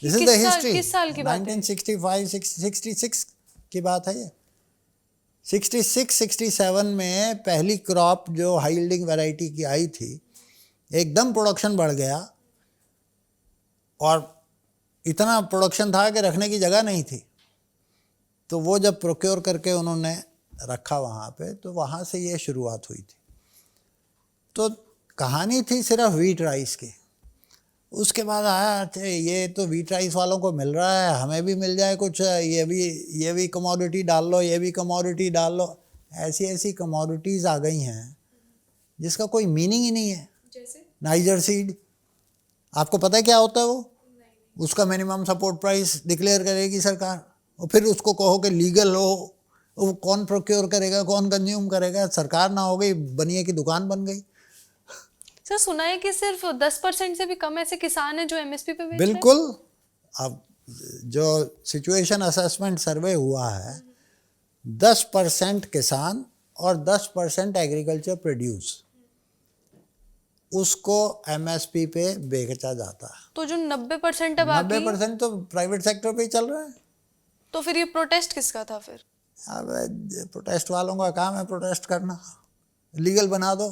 This is the history. किस साल की बात है? 1965 66 की बात है ये। 66-67 में पहली क्रॉप जो हाई यील्डिंग वैरायटी की आई थी, एकदम प्रोडक्शन बढ़ गया और इतना प्रोडक्शन था कि रखने की जगह नहीं थी। तो वो जब प्रोक्योर करके उन्होंने रखा वहाँ पे, तो वहाँ से ये शुरुआत हुई थी। तो कहानी थी सिर्फ व्हीट राइस की। उसके बाद आया "अच्छा, ये तो व्हीट राइस वालों को मिल रहा है, हमें भी मिल जाए कुछ, ये भी कमोडिटी डाल लो, ये भी कमोडिटी डाल लो। ऐसी ऐसी कमोडिटीज़ आ गई हैं जिसका कोई मीनिंग ही नहीं है। जैसे नाइजर सीड, आपको पता है क्या होता है वो? उसका मिनिमम सपोर्ट प्राइस डिक्लेयर करेगी सरकार, और फिर उसको कहो कि लीगल हो, वो कौन प्रोक्योर करेगा, कौन कंज्यूम करेगा? सरकार ना हो गई, बनिए की दुकान बन गई। सर सुना है कि सिर्फ 10% से भी कम ऐसे किसान हैं जो एमएसपी पे बेच रहे हैं। बिल्कुल। अब जो सिचुएशन असेसमेंट सर्वे हुआ है, 10% किसान और 10% एग्रीकल्चर प्रोड्यूस, उसको एमएसपी पे बेचा जाता है। तो जो 90% है बाकी, 90% तो प्राइवेट सेक्टर पे ही चल रहा है। तो फिर ये प्रोटेस्ट किसका था फिर? अब प्रोटेस्ट वालों का काम है प्रोटेस्ट करना। लीगल बना दो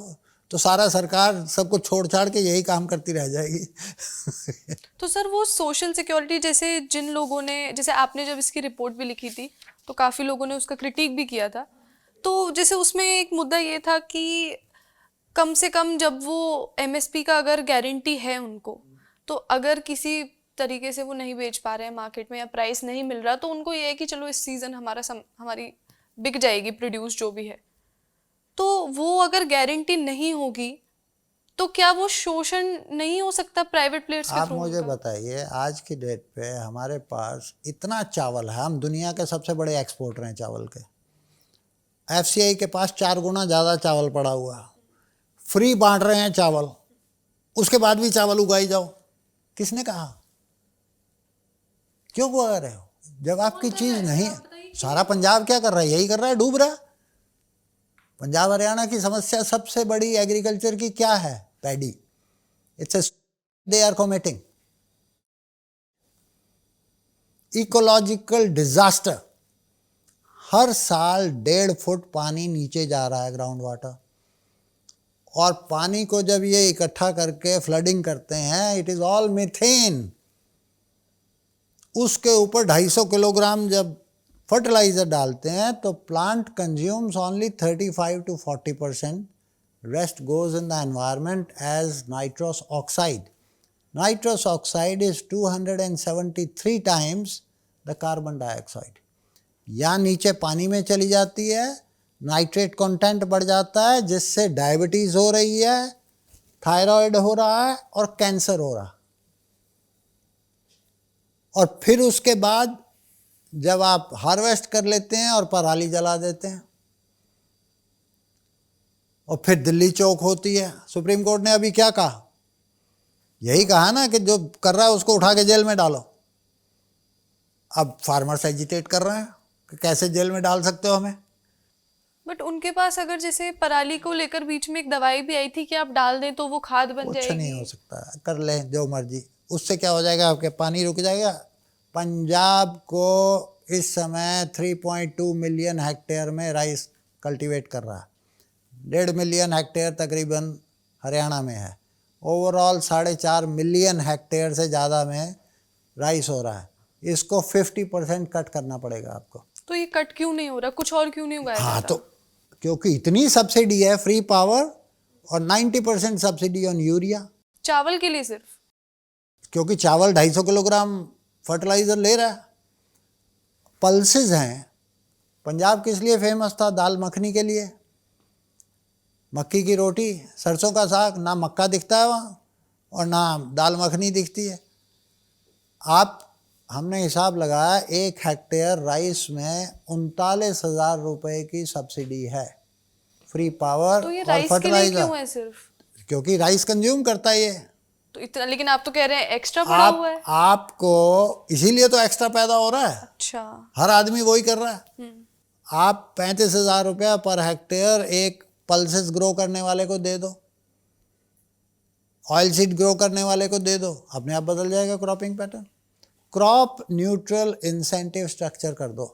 तो सारा सरकार सबको छोड़ छाड़ के यही काम करती रह जाएगी। तो सर वो सोशल सिक्योरिटी, जैसे जिन लोगों ने, जैसे आपने जब इसकी रिपोर्ट भी लिखी थी तो काफ़ी लोगों ने उसका क्रिटिक भी किया था, तो जैसे उसमें एक मुद्दा ये था कि कम से कम जब वो एमएसपी का अगर गारंटी है उनको, तो अगर किसी तरीके से वो नहीं बेच पा रहे हैं मार्केट में या प्राइस नहीं मिल रहा, तो उनको ये है कि चलो इस सीज़न हमारी बिक जाएगी प्रोड्यूस जो भी है। तो वो अगर गारंटी नहीं होगी तो क्या वो शोषण नहीं हो सकता प्राइवेट प्लेयर्स के आप थ्रू? मुझे बताइए, आज की डेट पे हमारे पास इतना चावल है, हम दुनिया के सबसे बड़े एक्सपोर्टर हैं चावल के। एफसीआई के पास 4 गुना ज़्यादा चावल पड़ा हुआ है, फ्री बांट रहे हैं चावल, उसके बाद भी चावल उगाई जाओ। किसने कहा? क्यों उगा रहे हो जब आपकी चीज़ नहीं है? सारा पंजाब क्या कर रहा है? यही कर रहा है, डूब रहा है। पंजाब हरियाणा की समस्या सबसे बड़ी एग्रीकल्चर की क्या है? Paddy. It's they are committing ecological disaster. हर साल 1.5 फुट पानी नीचे जा रहा है, ग्राउंड वाटर, और पानी को जब ये इकट्ठा करके फ्लडिंग करते हैं, इट इज ऑल मीथेन। उसके ऊपर 250 किलोग्राम जब फर्टिलाइजर डालते हैं तो plant consumes only 35 to 40%, rest goes in the environment as nitrous oxide. Nitrous oxide is 273 times the carbon dioxide. या नीचे पानी में चली जाती है, नाइट्रेट कंटेंट बढ़ जाता है, जिससे डायबिटीज़ हो रही है, थायराइड हो रहा है और कैंसर हो रहा है। और फिर उसके बाद जब आप हार्वेस्ट कर लेते हैं और पराली जला देते हैं, और फिर दिल्ली चौक होती है। सुप्रीम कोर्ट ने अभी क्या कहा? यही कहा ना कि जो कर रहा है उसको उठा के जेल में डालो। अब फार्मर्स एजिटेट कर रहे हैं कि कैसे जेल में डाल सकते हो हमें। बट उनके पास अगर जैसे पराली को लेकर बीच में एक दवाई भी आई थी कि आप डाल दें तो वो खाद बन कुछ जाएगी। नहीं हो सकता, कर लें जो मर्जी। उससे क्या हो जाएगा? आपके पानी रुक जाएगा। पंजाब को इस समय 3.2 मिलियन हेक्टेयर में राइस कल्टीवेट कर रहा है, 1.5 मिलियन हेक्टेयर तकरीबन हरियाणा में है। ओवरऑल 4.5 मिलियन हेक्टेयर से ज़्यादा में राइस हो रहा है। इसको 50% कट करना पड़ेगा आपको। तो ये कट क्यों नहीं हो रहा? कुछ और क्यों नहीं उगाया हाँ, जाता? तो क्योंकि इतनी सब्सिडी है, फ्री पावर, और 90% सब्सिडी ऑन यूरिया। चावल के लिए सिर्फ? क्योंकि चावल 250 किलोग्राम फर्टिलाइज़र ले रहा है। पल्सेस हैं। पंजाब किस लिए फेमस था? दाल मखनी के लिए। मक्की की रोटी, सरसों का साग, ना मक्का दिखता है वहाँ और ना दाल मखनी दिखती है। हमने हिसाब लगाया, 1 हेक्टेयर राइस में 39,000 रुपये की सब्सिडी है, फ्री पावर तो ये और राइस के लिए फर्टिलाइजर। क्यों है सिर्फ? क्योंकि राइस कंज्यूम करता है ये। तो इतना, लेकिन आप तो कह रहे हैं एक्स्ट्रा पड़ा हुआ है। आपको इसीलिए तो एक्स्ट्रा पैदा हो रहा है। अच्छा। हर आदमी वही कर रहा है। आप 35,000 रुपया पर हेक्टेयर एक पल्सेस ग्रो करने वाले को दे दो, ऑयल सीड ग्रो करने वाले को दे दो, अपने आप बदल जाएगा cropping pattern. Crop neutral incentive structure कर दो।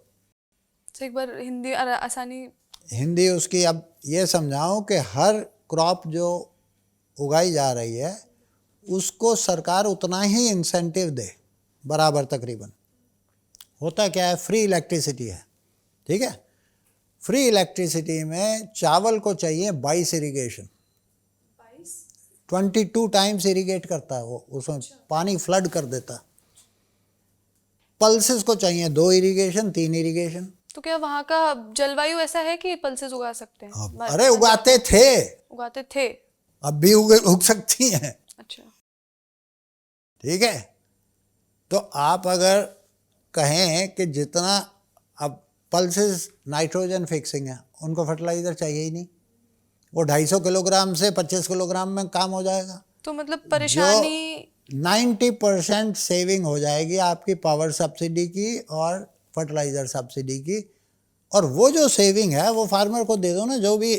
तो एक बार हिंदी आसानी। हिंदी उसकी अब ये समझाऊं कि हर क्रॉप जो उगाई जा रही है उसको सरकार उतना ही इंसेंटिव दे, बराबर तकरीबन। होता क्या है? फ्री इलेक्ट्रिसिटी है, ठीक है। फ्री इलेक्ट्रिसिटी में चावल को चाहिए 22 इरिगेशन, 22 टाइम्स इरिगेट करता है वो, उसमें पानी फ्लड कर देता है। पल्सेस को चाहिए 2 इरिगेशन 3 इरिगेशन। तो क्या वहाँ का जलवायु ऐसा है कि पल्सेस उगा सकते हैं? अरे उगाते थे, उगाते थे। अब भी उग सकती हैं। अच्छा। ठीक है, तो आप अगर कहें कि जितना अब पल्सेस नाइट्रोजन फिक्सिंग है, उनको फर्टिलाइज़र चाहिए ही नहीं, वो 250 किलोग्राम से 25 किलोग्राम में काम हो जाएगा। तो मतलब परेशानी 90% सेविंग हो जाएगी आपकी पावर सब्सिडी की और फर्टिलाइज़र सब्सिडी की। और वो जो सेविंग है वो फार्मर को दे दो ना, जो भी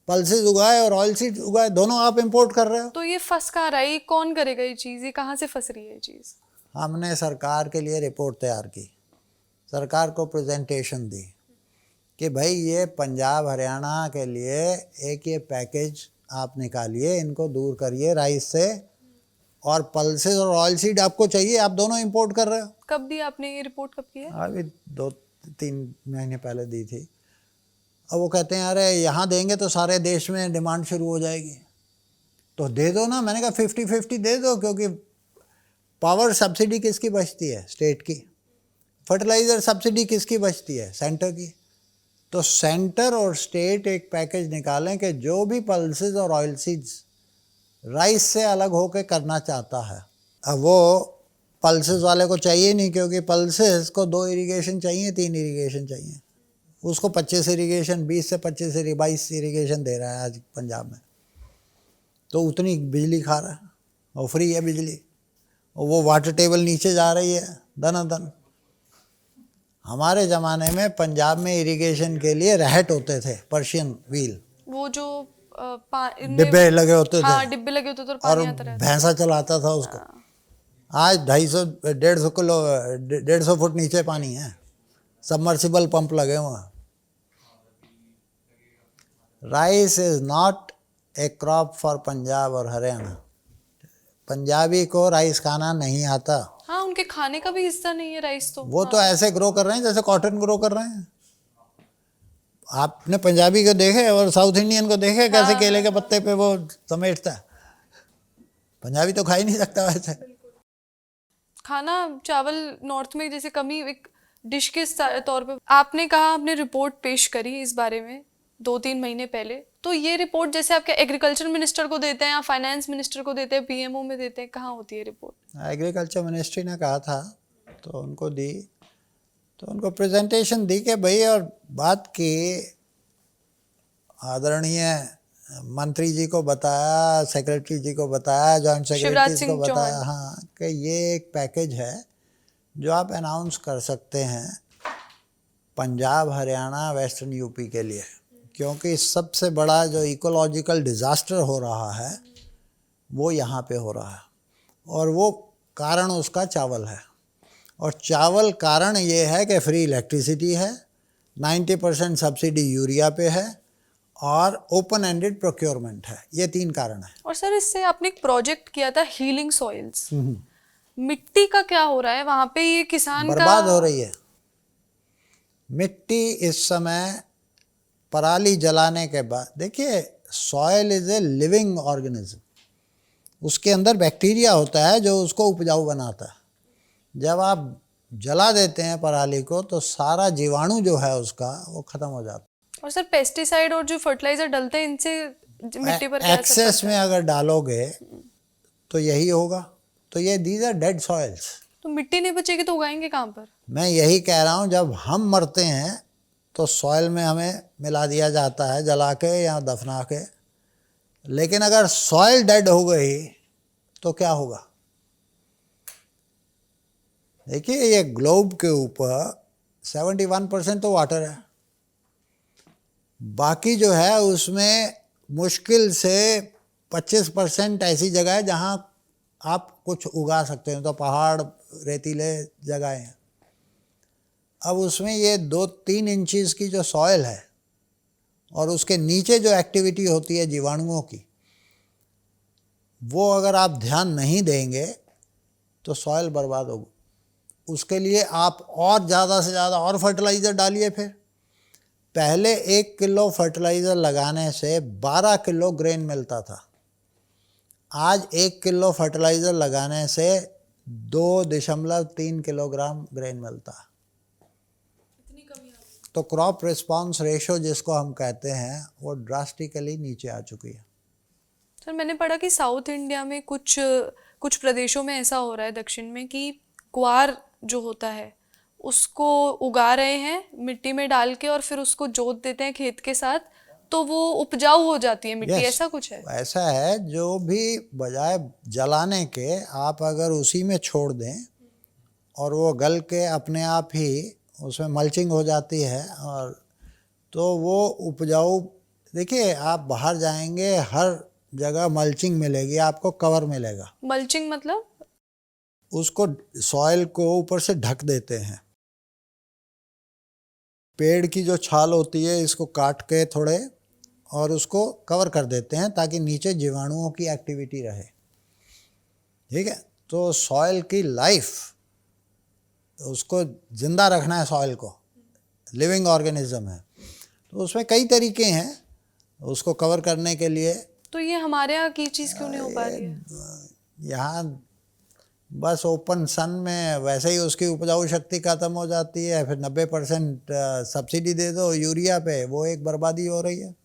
पल्सेस उगाए और ऑयल सीड उगाए, दोनों आप इंपोर्ट कर रहे हो। तो ये फंस कहाँ रहा है? ये कौन करेगा ये चीज़? ये कहाँ से फंस रही है ये चीज़? हमने सरकार के लिए रिपोर्ट तैयार की, सरकार को प्रेजेंटेशन दी कि भाई ये पंजाब हरियाणा के लिए एक ये पैकेज आप निकालिए, इनको दूर करिए राइस से, और पल्सेस और ऑयल सीड आपको चाहिए, आप दोनों इंपोर्ट कर रहे हो। कब दी आपने ये रिपोर्ट? कब की है? अभी 2-3 महीने पहले दी थी। अब वो कहते हैं अरे यहाँ देंगे तो सारे देश में डिमांड शुरू हो जाएगी, तो दे दो ना। मैंने कहा 50-50 दे दो, क्योंकि पावर सब्सिडी किसकी बचती है? स्टेट की। फर्टिलाइज़र सब्सिडी किसकी बचती है? सेंटर की। तो सेंटर और स्टेट एक पैकेज निकालें कि जो भी पल्सेस और ऑयल सीड्स राइस से अलग होकर करना चाहता है, अब वो पल्सेस वाले को चाहिए नहीं, क्योंकि पल्सेस को 2 इरिगेशन चाहिए 3 इरिगेशन चाहिए, उसको 25 इरिगेशन 20 से 25 से 22 इरिगेशन दे रहा है आज पंजाब में, तो उतनी बिजली खा रहा है और फ्री है बिजली, और वो वाटर टेबल नीचे जा रही है दनादन। हमारे ज़माने में पंजाब में इरिगेशन के लिए रहट होते थे, पर्शियन व्हील, वो जो डिब्बे लगे होते थे। हाँ, डिब्बे लगे होते थे और और पानी आता रहता। भैंसा चलाता था उसको। आज 150 फुट नीचे पानी है, सबमर्सिबल पंप लगे हुए हैं। Rice is not a crop for Punjab और हरियाणा। पंजाबी को राइस खाना नहीं आता। हाँ, उनके खाने का भी हिस्सा नहीं है राइस तो। वो तो ऐसे ग्रो कर रहे हैं जैसे कॉटन ग्रो कर रहे हैं। आपने पंजाबी को देखे और साउथ इंडियन को देखे कैसे केले के पत्ते पे वो समेटता है? पंजाबी तो खा ही नहीं सकता वैसे। खाना चावल नॉर्थ में जैसे कमी एक डिश के तौर पे आपने कहा, आपने रिपोर्ट पेश करी इस बारे में 2-3 महीने पहले। तो ये रिपोर्ट जैसे आपके एग्रीकल्चर मिनिस्टर को देते हैं या फाइनेंस मिनिस्टर को देते हैं, पीएमओ में देते हैं, कहाँ होती है रिपोर्ट? एग्रीकल्चर मिनिस्ट्री ने कहा था तो उनको दी, तो उनको प्रेजेंटेशन दी कि भाई, और बात की आदरणीय मंत्री जी को बताया, सेक्रेटरी जी को बताया, जॉइंट सेक्रेटरी को बताया, हाँ, कि ये एक पैकेज है जो आप अनाउंस कर सकते हैं पंजाब हरियाणा वेस्टर्न यूपी के लिए, क्योंकि सबसे बड़ा जो इकोलॉजिकल डिज़ास्टर हो रहा है वो यहाँ पे हो रहा है, और वो कारण उसका चावल है। और चावल कारण ये है कि फ्री इलेक्ट्रिसिटी है, 90% सब्सिडी यूरिया पे है, और ओपन एंडेड प्रोक्योरमेंट है। ये 3 कारण है। और सर, इससे आपने एक प्रोजेक्ट किया था हीलिंग सॉइल्स, मिट्टी का क्या हो रहा है वहाँ पे? ये किसान बर्बाद हो रही है मिट्टी इस समय। पराली जलाने के बाद, देखिए, soil is a living organism, उसके अंदर बैक्टीरिया होता है जो उसको उपजाऊ बनाता है। जब आप जला देते हैं पराली को तो सारा जीवाणु जो है उसका वो ख़त्म हो जाता है। और सर, पेस्टिसाइड और जो फर्टिलाइजर डलते हैं, इनसे मिट्टी पर क्या असर एक्सेस में अगर डालोगे तो यही होगा। तो ये दीज आर डेड सॉइल्स। तो मिट्टी नहीं बचेगी तो उगाएंगे कहाँ पर? मैं यही कह रहा हूँ, जब हम मरते हैं तो सॉइल में हमें मिला दिया जाता है जला के या दफना के, लेकिन अगर सॉइल डेड हो गई तो क्या होगा? देखिए, ये ग्लोब के ऊपर 71% तो वाटर है, बाकी जो है उसमें मुश्किल से 25% ऐसी जगह है जहाँ आप कुछ उगा सकते हैं, तो पहाड़ रेतीले जगह हैं। अब उसमें ये 2-3 इंचेस की जो सॉइल है और उसके नीचे जो एक्टिविटी होती है जीवाणुओं की, वो अगर आप ध्यान नहीं देंगे तो सॉइल बर्बाद होगी। उसके लिए आप और ज़्यादा से ज़्यादा और फर्टिलाइज़र डालिए। फिर पहले 1 किलो फर्टिलाइज़र लगाने से 12 किलो ग्रेन मिलता था, आज 1 किलो फर्टिलाइज़र लगाने से 2.3 किलोग्राम ग्रेन मिलता है। तो क्रॉप रिस्पॉन्स रेशो जिसको हम कहते हैं वो ड्रास्टिकली नीचे आ चुकी है। सर मैंने पढ़ा कि साउथ इंडिया में कुछ कुछ प्रदेशों में ऐसा हो रहा है, दक्षिण में, कि ग्वार जो होता है उसको उगा रहे हैं मिट्टी में डाल के और फिर उसको जोत देते हैं खेत के साथ, तो वो उपजाऊ हो जाती है मिट्टी। Yes, ऐसा कुछ है? ऐसा है, जो भी बजाय जलाने के आप अगर उसी में छोड़ दें और वो गल के अपने आप ही उसमें मल्चिंग हो जाती है, और तो वो उपजाऊ। देखिए आप बाहर जाएंगे हर जगह मल्चिंग मिलेगी, आपको कवर मिलेगा। मल्चिंग मतलब? उसको सॉइल को ऊपर से ढक देते हैं। पेड़ की जो छाल होती है इसको काट के थोड़े और उसको कवर कर देते हैं ताकि नीचे जीवाणुओं की एक्टिविटी रहे। ठीक है, तो सॉइल की लाइफ, उसको जिंदा रखना है, सॉइल को, लिविंग ऑर्गेनिज्म है, तो उसमें कई तरीके हैं उसको कवर करने के लिए। तो ये हमारे यहाँ की चीज़ क्यों नहीं हो पा रही है? यहाँ बस ओपन सन में वैसे ही उसकी उपजाऊ शक्ति खत्म हो जाती है, फिर 90% सब्सिडी दे दो यूरिया पे, वो एक बर्बादी हो रही है।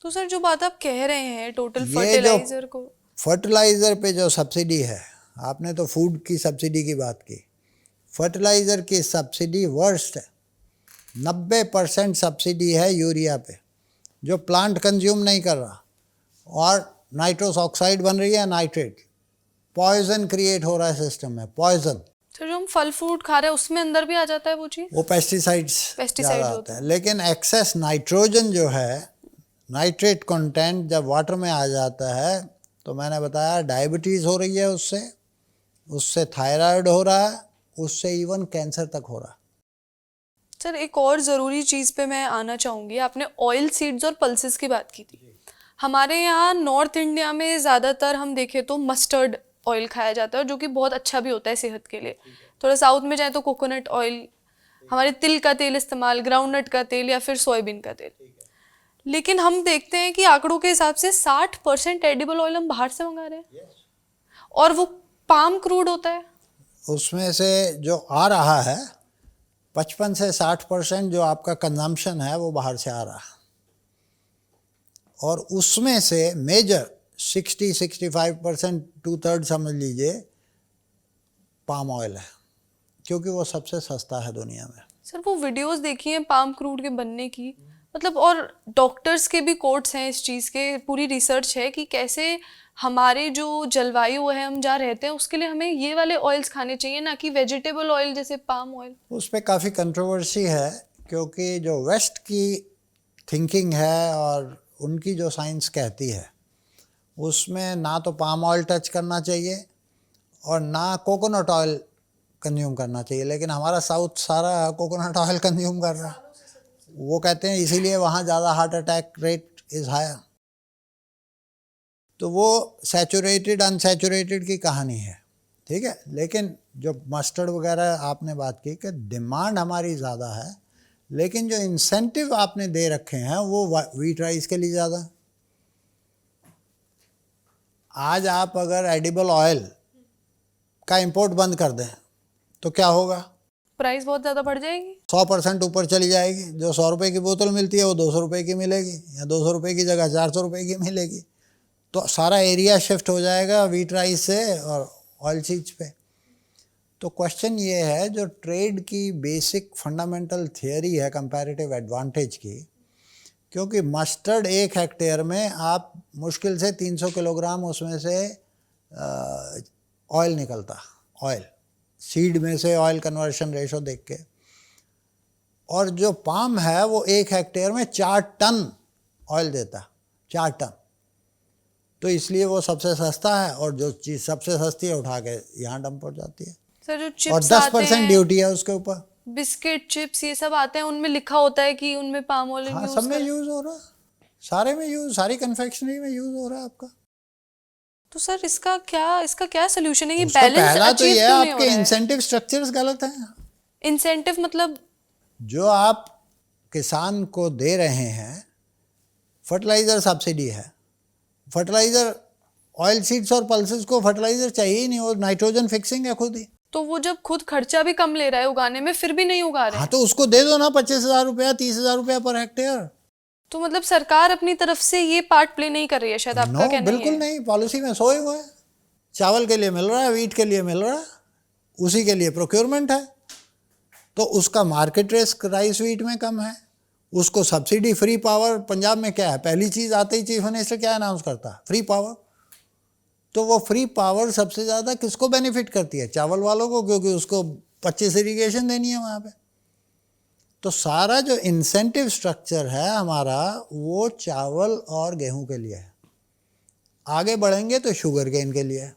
तो सर जो बात आप कह रहे हैं टोटल ये फर्टिलाइजर को, फर्टिलाइज़र पे जो सब्सिडी है, आपने तो फूड की सब्सिडी की बात की, फर्टिलाइज़र की सब्सिडी वर्स्ट है। 90% सब्सिडी है यूरिया पे, जो प्लांट कंज्यूम नहीं कर रहा, और नाइट्रोस ऑक्साइड बन रही है, नाइट्रेट, पॉइजन क्रिएट हो रहा है सिस्टम में, पॉइजन। तो जो हम फल फ्रूट खा रहे हैं उसमें अंदर भी आ जाता है वो चीज़? वो पेस्टिसाइड्स ज़्यादा होते होते हैं, लेकिन एक्सेस नाइट्रोजन जो है, नाइट्रेट कंटेंट जब वाटर में आ जाता है तो मैंने बताया डायबिटीज़ हो रही है, उससे थायराइड हो रहा है, उससे इवन कैंसर तक हो रहा है। सर एक और ज़रूरी चीज़ पे मैं आना चाहूँगी। आपने ऑयल सीड्स और पल्सेस की बात की थी। हमारे यहाँ नॉर्थ इंडिया में ज़्यादातर हम देखें तो मस्टर्ड ऑयल खाया जाता है, जो कि बहुत अच्छा भी होता है सेहत के लिए। थोड़ा साउथ में जाए तो कोकोनट ऑयल, हमारे तिल का तेल इस्तेमाल, ग्राउंडनट का तेल या फिर सोयाबीन का तेल। लेकिन हम देखते हैं कि आंकड़ों के हिसाब से 60% एडिबल ऑयल हम बाहर से मंगा रहे हैं, और वो पाम क्रूड होता है। उसमें से जो आ रहा है 55 से 60% जो आपका कंजम्पशन है वो बाहर से आ रहा है, और उसमें से मेजर 60-65%, 2/3 समझ लीजिए, पाम ऑयल है, क्योंकि वो सबसे सस्ता है दुनिया में। सर वो वीडियोस देखी हैं पाम क्रूड के बनने की, मतलब, और डॉक्टर्स के भी कोट्स हैं इस चीज़ के, पूरी रिसर्च है कि कैसे हमारे जो जलवायु है, हम जहाँ रहते हैं, उसके लिए हमें ये वाले ऑयल्स खाने चाहिए, ना कि वेजिटेबल ऑयल जैसे पाम ऑयल। उस पर काफ़ी कंट्रोवर्सी है, क्योंकि जो वेस्ट की थिंकिंग है और उनकी जो साइंस कहती है, उसमें ना तो पाम ऑयल टच करना चाहिए और ना कोकोनट ऑयल कंज्यूम करना चाहिए, लेकिन हमारा साउथ सारा कोकोनट ऑयल कंज्यूम कर रहा है। वो कहते हैं इसीलिए वहाँ ज़्यादा heart attack rate is higher. तो वो सैचुरेटेड अनसैचुरेटेड की कहानी है, ठीक है। लेकिन जो मस्टर्ड वगैरह आपने बात की कि डिमांड हमारी ज़्यादा है, लेकिन जो इंसेंटिव आपने दे रखे हैं वो व्हीट राइस के लिए ज़्यादा है। आज आप अगर एडिबल ऑयल का इंपोर्ट बंद कर दें तो क्या होगा? प्राइस बहुत ज़्यादा बढ़ जाएगी, 100% ऊपर चली जाएगी। जो 100 रुपये की बोतल मिलती है वो 200 रुपये की मिलेगी, या 200 रुपये की जगह 400 रुपये की मिलेगी। तो सारा एरिया शिफ्ट हो जाएगा व्हीट राइस से और ऑयल सीड्स पे। तो क्वेश्चन ये है, जो ट्रेड की बेसिक फंडामेंटल थियरी है कंपैरेटिव एडवांटेज की, क्योंकि मस्टर्ड 1 हेक्टेयर में आप मुश्किल से 300 किलोग्राम उसमें से ऑयल निकलता, ऑयल सीड में से ऑयल कन्वर्शन रेशो देख के। और जो पाम है वो 1 हेक्टेयर में 4 टन ऑयल देता, 4 टन। तो इसलिए वो सबसे सस्ता है, और जो चीज़ सबसे सस्ती है उठा के यहाँ डंप हो जाती है। सर जो और चिप्स 10% ड्यूटी है उसके ऊपर। बिस्किट, चिप्स, ये सब आते हैं, उनमें लिखा होता है कि उनमें पाम ऑयल हाँ, यूज सब में यूज़ हो रहा है, सारे में यूज़, सारी कन्फेक्शनरी में यूज़ हो रहा है आपका। तो सर इसका क्या सोल्यूशन है? ये उसका बैलेंस पहला तो अचीव ये है, क्यों नहीं हो आपके रहा है? इंसेंटिव स्ट्रक्चर्स गलत हैं। इंसेंटिव मतलब? जो आप किसान को दे रहे हैं, फर्टिलाइज़र सब्सिडी है, फर्टिलाइज़र ऑयल सीड्स और पल्सेस को फर्टिलाइजर चाहिए ही नहीं, वो नाइट्रोजन फिक्सिंग है खुद ही। तो वो जब खुद खर्चा भी कम ले रहा है उगाने में, फिर भी नहीं उगा रहे हाँ हैं। तो उसको दे दो ना 25,000 रुपया 30,000 रुपया पर हेक्टेयर। तो मतलब सरकार अपनी तरफ से ये पार्ट प्ले नहीं कर रही है, शायद आपका नो कहना बिल्कुल है। नहीं, पॉलिसी में सोए हुए हैं। चावल के लिए मिल रहा है, वीट के लिए मिल रहा है, उसी के लिए प्रोक्योरमेंट है, तो उसका मार्केट रिस्क राइस वीट में कम है, उसको सब्सिडी फ्री पावर। पंजाब में क्या है, पहली चीज़ आते ही चीफ मिनिस्टर क्या अनाउंस करता है, फ्री पावर। तो वो फ्री पावर सबसे ज़्यादा किसको बेनिफिट करती है, चावल वालों को, क्योंकि उसको 25 इरीगेशन देनी है वहाँ पे। तो सारा जो इंसेंटिव स्ट्रक्चर है हमारा वो चावल और गेहूं के लिए है। आगे बढ़ेंगे तो शुगर केन के लिए है,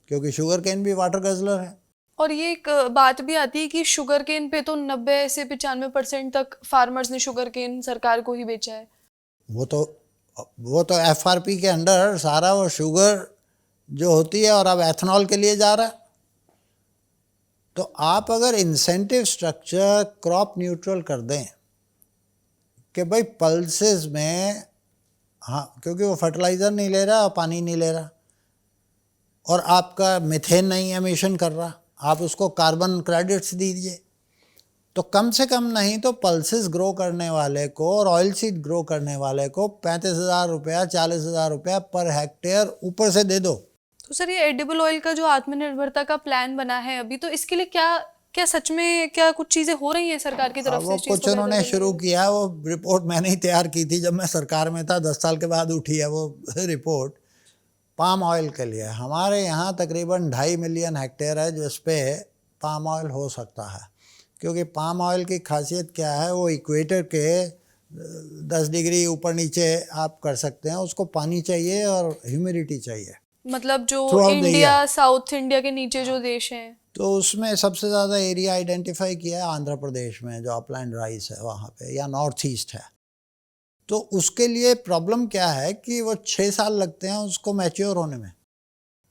क्योंकि शुगर केन भी वाटर गजलर है। और ये एक बात भी आती है कि शुगर केन पे तो 90 से 95% तक फार्मर्स ने शुगर केन सरकार को ही बेचा है। वो तो एफआरपी के अंडर सारा वो शुगर जो होती है, और अब एथनॉल के लिए जा रहा है। तो आप अगर इंसेंटिव स्ट्रक्चर क्रॉप न्यूट्रल कर दें कि भाई पल्सेस में, हाँ क्योंकि वो फर्टिलाइज़र नहीं ले रहा और पानी नहीं ले रहा, और आपका मीथेन नहीं एमिशन कर रहा, आप उसको कार्बन क्रेडिट्स दीजिए, तो कम से कम नहीं तो पल्सेस ग्रो करने वाले को और ऑयल सीड ग्रो करने वाले को 35,000 रुपया 40,000 रुपया पर हेक्टेयर ऊपर से दे दो। तो सर ये एडिबल ऑयल का जो आत्मनिर्भरता का प्लान बना है अभी, तो इसके लिए क्या क्या सच में क्या कुछ चीजें हो रही हैं सरकार की तरफ से वो इस चीज को कुछ बेहतर उन्होंने करने के शुरू लिए? किया, वो रिपोर्ट मैंने ही तैयार की थी जब मैं सरकार में था, 10 साल के बाद उठी है वो रिपोर्ट। पाम ऑयल के लिए हमारे यहाँ तकरीबन 2.5 मिलियन हेक्टेयर है जिस पे पाम ऑयल हो सकता है, क्योंकि पाम ऑयल की खासियत क्या है, वो इक्वेटर के 10 डिग्री ऊपर नीचे आप कर सकते हैं, उसको पानी चाहिए और ह्यूमिडिटी चाहिए मतलब जो throughout the India year। South India के नीचे जो देश हैं, तो उसमें सबसे ज़्यादा एरिया आइडेंटिफाई किया है आंध्र प्रदेश में, जो अपलैंड राइस है वहाँ पे, या नॉर्थ ईस्ट है। तो उसके लिए प्रॉब्लम क्या है कि वो 6 साल लगते हैं उसको मैच्योर होने में।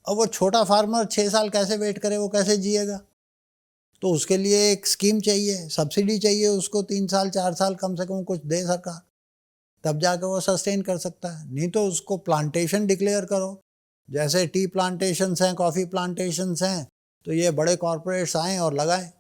अब वो छोटा फार्मर 6 साल कैसे वेट करे, वो कैसे जिएगा? तो उसके लिए एक स्कीम चाहिए, सब्सिडी चाहिए उसको, 3 साल 4 साल कम से कम कुछ दे सरकार, तब जाकर वो सस्टेन कर सकता है। नहीं तो उसको प्लांटेशन डिक्लेयर करो, जैसे टी प्लांटेशंस हैं, कॉफ़ी प्लांटेशंस हैं, तो ये बड़े कॉरपोरेट्स आएँ और लगाएं।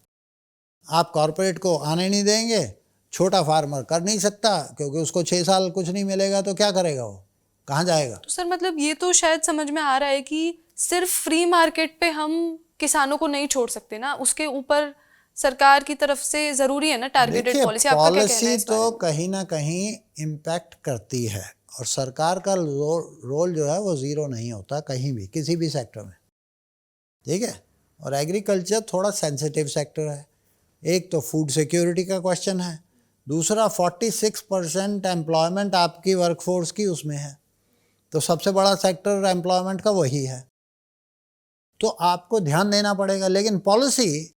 आप कॉरपोरेट को आने नहीं देंगे, छोटा फार्मर कर नहीं सकता, क्योंकि उसको 6 साल कुछ नहीं मिलेगा तो क्या करेगा, वो कहाँ जाएगा? तो सर मतलब ये तो शायद समझ में आ रहा है कि सिर्फ फ्री मार्केट पे हम किसानों को नहीं छोड़ सकते ना, उसके ऊपर सरकार की तरफ से जरूरी है ना टारगेटेड देखिए, पॉलिसी। आपका क्या कहना है पॉलिसी इस बारे तो में? कहीं ना कहीं इम्पैक्ट करती है, और सरकार का रोल जो है वो ज़ीरो नहीं होता कहीं भी, किसी भी सेक्टर में, ठीक है। और एग्रीकल्चर थोड़ा सेंसिटिव सेक्टर है। एक तो फूड सिक्योरिटी का क्वेश्चन है, दूसरा 46% एम्प्लॉयमेंट आपकी वर्कफोर्स की उसमें है, तो सबसे बड़ा सेक्टर एम्प्लॉयमेंट का वही है, तो आपको ध्यान देना पड़ेगा। लेकिन पॉलिसी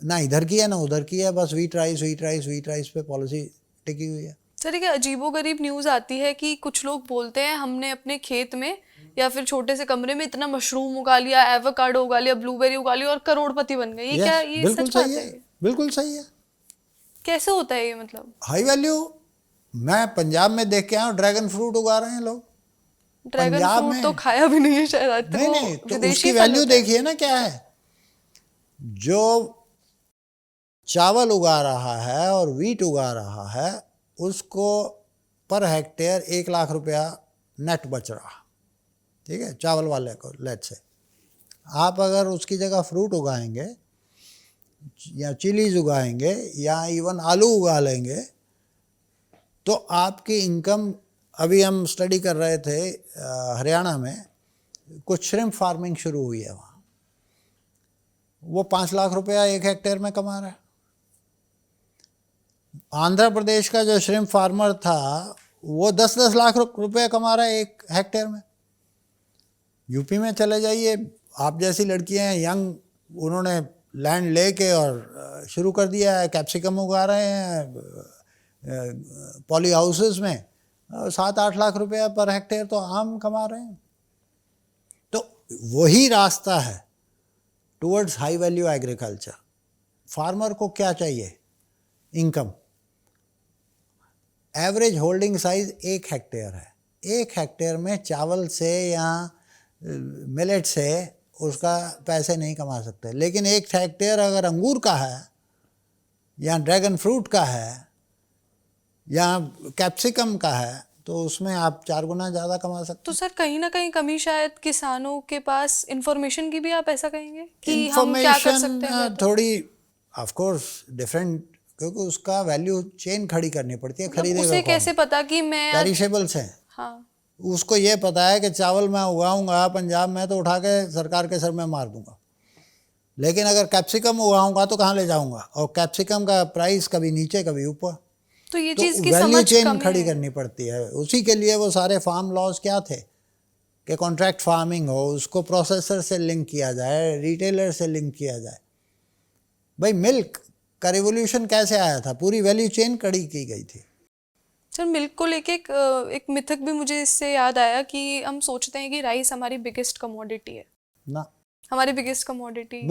ना इधर की है ना उधर की है, बस वीट राइस पे पॉलिसी टिकी हुई है। सर एक अजीबोगरीब न्यूज़ आती है कि कुछ लोग बोलते हैं हमने अपने खेत में या फिर छोटे से कमरे में इतना मशरूम उगा लिया, एवोकाडो उगा लिया, ब्लूबेरी उगा लिया और करोड़पति बन गए। ये Yes, क्या, ये बिल्कुल सच बात सही है? है, बिल्कुल सही है। कैसे होता है ये? मतलब हाई वैल्यू, मैं पंजाब में देख के आया हूँ, ड्रैगन फ्रूट उगा रहे हैं लोग ड्रैगन पंजाब फ्रूट में। तो खाया भी नहीं है शायद आज तक। नहीं वो नहीं, तो विदेशी उसकी फल वैल्यू होता है। देखिए ना क्या है। जो चावल उगा रहा है और वीट उगा रहा है, उसको पर हेक्टेयर 1 लाख रुपया नेट बच रहा, ठीक है, चावल वाले को। लेट से आप अगर उसकी जगह फ्रूट उगाएंगे या चिलीज उगाएंगे या इवन आलू उगा लेंगे, तो आपकी इनकम, अभी हम स्टडी कर रहे थे हरियाणा में कुछ श्रिम्प फार्मिंग शुरू हुई है वहाँ, वो 5 लाख रुपया 1 हेक्टेयर में कमा रहा है। आंध्र प्रदेश का जो श्रिम्प फार्मर था वो 10-10 लाख रुपए कमा रहा है 1 हेक्टेयर में। यूपी में चले जाइए, आप जैसी लड़कियां हैं यंग, उन्होंने लैंड लेके और शुरू कर दिया है, कैप्सिकम उगा रहे हैं पॉली हाउसेस में, 7-8 लाख रुपया पर हेक्टेयर तो आम कमा रहे हैं। तो वही रास्ता है towards high value agriculture. Farmer को क्या चाहिए? Income. Average holding size 1 hectare है। 1 हेक्टेयर में चावल से या मिलेट से उसका पैसे नहीं कमा सकते। लेकिन 1 हेक्टेयर अगर अंगूर का है या ड्रैगन फ्रूट का है या कैप्सिकम का है तो उसमें आप 4 गुना ज़्यादा कमा सकते तो सर कहीं ना कहीं कमी शायद किसानों के पास इंफॉर्मेशन की भी, आप ऐसा कहेंगे कि हम क्या कर सकते हैं हैं। थोड़ी ऑफ कोर्स डिफरेंट, क्योंकि उसका वैल्यू चेन खड़ी करनी पड़ती है। खरीदेगा उसे कौन? कैसे पता कि मैं पेरिशेबल्स हैं। हाँ, उसको ये पता है कि चावल मैं उगाऊंगा पंजाब में तो उठा के सरकार के सर में मार दूंगा, लेकिन अगर कैप्सिकम उगाऊंगा तो कहाँ ले जाऊंगा, और कैप्सिकम का प्राइस कभी नीचे कभी ऊपर। तो ये तो चीज की वैल्यू समझ चेन कम खड़ी है। करनी पड़ती है। उसी के लिए वो सारे फार्म लॉज क्या थे कि कॉन्ट्रैक्ट फार्मिंग हो, उसको प्रोसेसर से लिंक किया जाए, रिटेलर से लिंक किया जाए। भाई मिल्क का रिवोल्यूशन कैसे आया था? पूरी वैल्यू चेन खड़ी की गई थी। सर मिल्क को लेके एक मिथक भी मुझे इससे याद आया कि हम सोचते हैं कि राइस हमारी बिगेस्ट कमोडिटी है। ना, हमारी बिगेस्ट कमोडिटी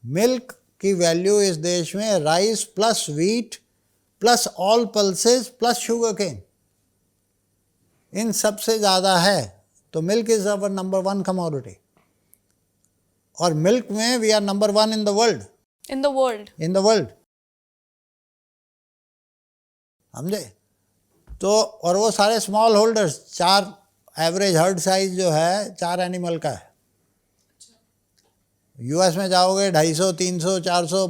मिल्क की वैल्यू इस देश में rice plus wheat plus all pulses plus sugar cane, इन सबसे ज़्यादा है। तो milk is our number 1 commodity, और मिल्क में we are number 1 in the world. In the world, समझे? तो और वो सारे small holders, 4 average herd size जो है 4 एनिमल का है। यूएस में जाओगे 250, 300, 400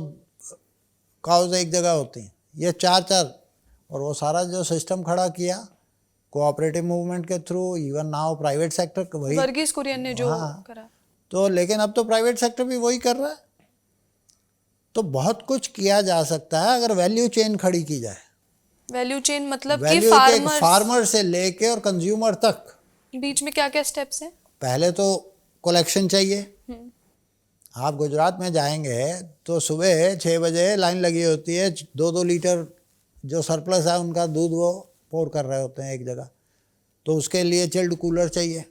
काउज एक जगह होती हैं, ये 4-4। और वो सारा जो सिस्टम खड़ा किया कोऑपरेटिव मूवमेंट के through, even now private sector वही, वर्गीस कुरियन ने जो करा। तो लेकिन अब तो प्राइवेट सेक्टर भी वही कर रहा है। तो बहुत कुछ किया जा सकता है अगर वैल्यू चेन खड़ी की जाए। वैल्यू चेन मतलब कि वैल्यू फार्मर से लेके और कंज्यूमर तक। बीच में क्या क्या स्टेप्स हैं? पहले तो कलेक्शन चाहिए। आप गुजरात में जाएंगे तो सुबह 6 बजे लाइन लगी होती है, 2-2 लीटर जो सरप्लस है उनका दूध वो पोर कर रहे होते हैं एक जगह, तो उसके लिए चिल्ड कूलर चाहिए।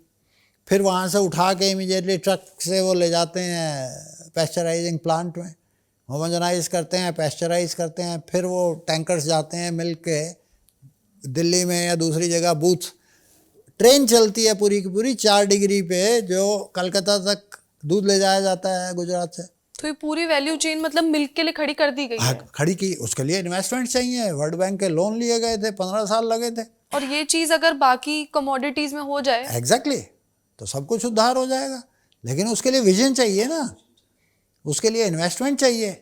फिर वहाँ से उठा के इमीडिएटली ट्रक से वो ले जाते हैं पैस्चराइजिंग प्लांट में, होमोजेनाइज करते हैं, पैस्चराइज करते हैं, फिर वो टैंकर्स जाते हैं मिल्क के दिल्ली में या दूसरी जगह बूथ। ट्रेन चलती है पूरी की पूरी 4 डिग्री पे, जो कलकत्ता तक दूध ले जाया जाता है गुजरात से। तो ये पूरी वैल्यू चेन मतलब मिल्क के लिए खड़ी कर दी गई है। खड़ी की, उसके लिए इन्वेस्टमेंट चाहिए। वर्ल्ड बैंक के लोन लिए गए थे, 15 साल लगे थे। और ये चीज़ अगर बाकी कमोडिटीज़ में हो जाए एग्जैक्टली तो सब कुछ उद्धार हो जाएगा। लेकिन उसके लिए विजन चाहिए ना, उसके लिए इन्वेस्टमेंट चाहिए,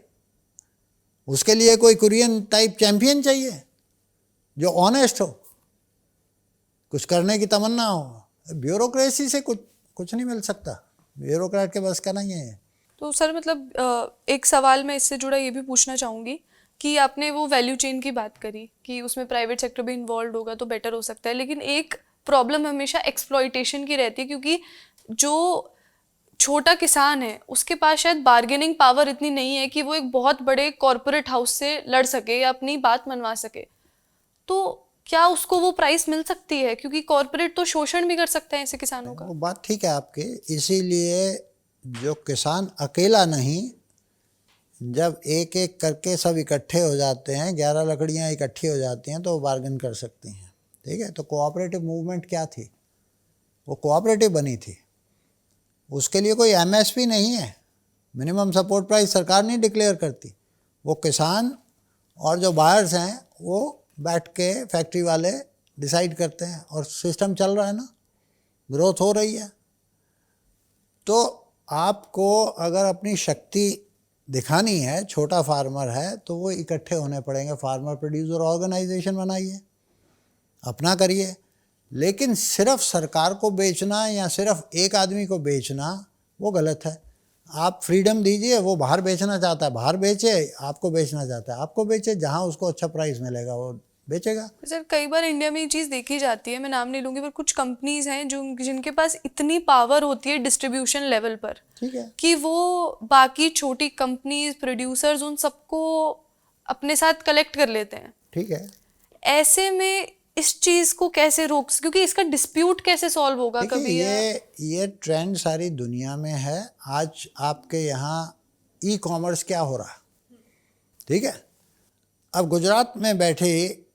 उसके लिए कोई कुरियन टाइप चैंपियन चाहिए जो ऑनेस्ट हो, कुछ करने की तमन्ना हो। ब्यूरोक्रेसी से कुछ नहीं मिल सकता, ब्यूरोक्रेट के बस का नहीं है। तो सर मतलब एक सवाल मैं इससे जुड़ा ये भी पूछना चाहूँगी कि आपने वो वैल्यू चेन की बात करी कि उसमें प्राइवेट सेक्टर भी इन्वॉल्व होगा तो बेटर हो सकता है, लेकिन एक प्रॉब्लम हमेशा एक्सप्लॉइटेशन की रहती है, क्योंकि जो छोटा किसान है उसके पास शायद बार्गेनिंग पावर इतनी नहीं है कि वो एक बहुत बड़े कॉरपोरेट हाउस से लड़ सके या अपनी बात मनवा सके। तो क्या उसको वो प्राइस मिल सकती है? क्योंकि कॉरपोरेट तो शोषण भी कर सकते हैं ऐसे किसानों का। वो बात ठीक है आपकी। इसीलिए जो किसान अकेला नहीं, जब एक एक करके सब इकट्ठे हो जाते हैं, 11 लकड़ियाँ इकट्ठी हो जाती हैं तो वो बार्गेन कर सकती हैं। ठीक है, तो कोऑपरेटिव मूवमेंट क्या थी? वो कोऑपरेटिव बनी थी। उसके लिए कोई एमएसपी नहीं है, मिनिमम सपोर्ट प्राइस सरकार नहीं डिक्लेयर करती। वो किसान और जो बायर्स हैं वो बैठ के फैक्ट्री वाले डिसाइड करते हैं, और सिस्टम चल रहा है ना, ग्रोथ हो रही है। तो आपको अगर अपनी शक्ति दिखानी है, छोटा फार्मर है तो वो इकट्ठे होने पड़ेंगे। फार्मर प्रोड्यूसर ऑर्गेनाइजेशन बनाइए, अपना करिए। लेकिन सिर्फ सरकार को बेचना या सिर्फ एक आदमी को बेचना वो गलत है। आप फ्रीडम दीजिए, वो बाहर बेचना चाहता है बाहर बेचे, आपको बेचना चाहता है आपको बेचे, जहाँ उसको अच्छा प्राइस मिलेगा वो बेचेगा। सर कई बार इंडिया में ये चीज़ देखी जाती है, मैं नाम नहीं लूँगी, पर कुछ कंपनीज हैं जो जिनके पास इतनी पावर होती है डिस्ट्रीब्यूशन लेवल पर, ठीक है, कि वो बाकी छोटी कंपनीज, प्रोड्यूसर्स, उन सबको अपने साथ कलेक्ट कर लेते हैं। ठीक है। ऐसे में इस चीज़ को कैसे रोक, क्योंकि इसका डिस्प्यूट कैसे सॉल्व होगा कभी? ये ट्रेंड सारी दुनिया में है। आज आपके यहाँ ई कॉमर्स क्या हो रहा है, ठीक है। अब गुजरात में बैठे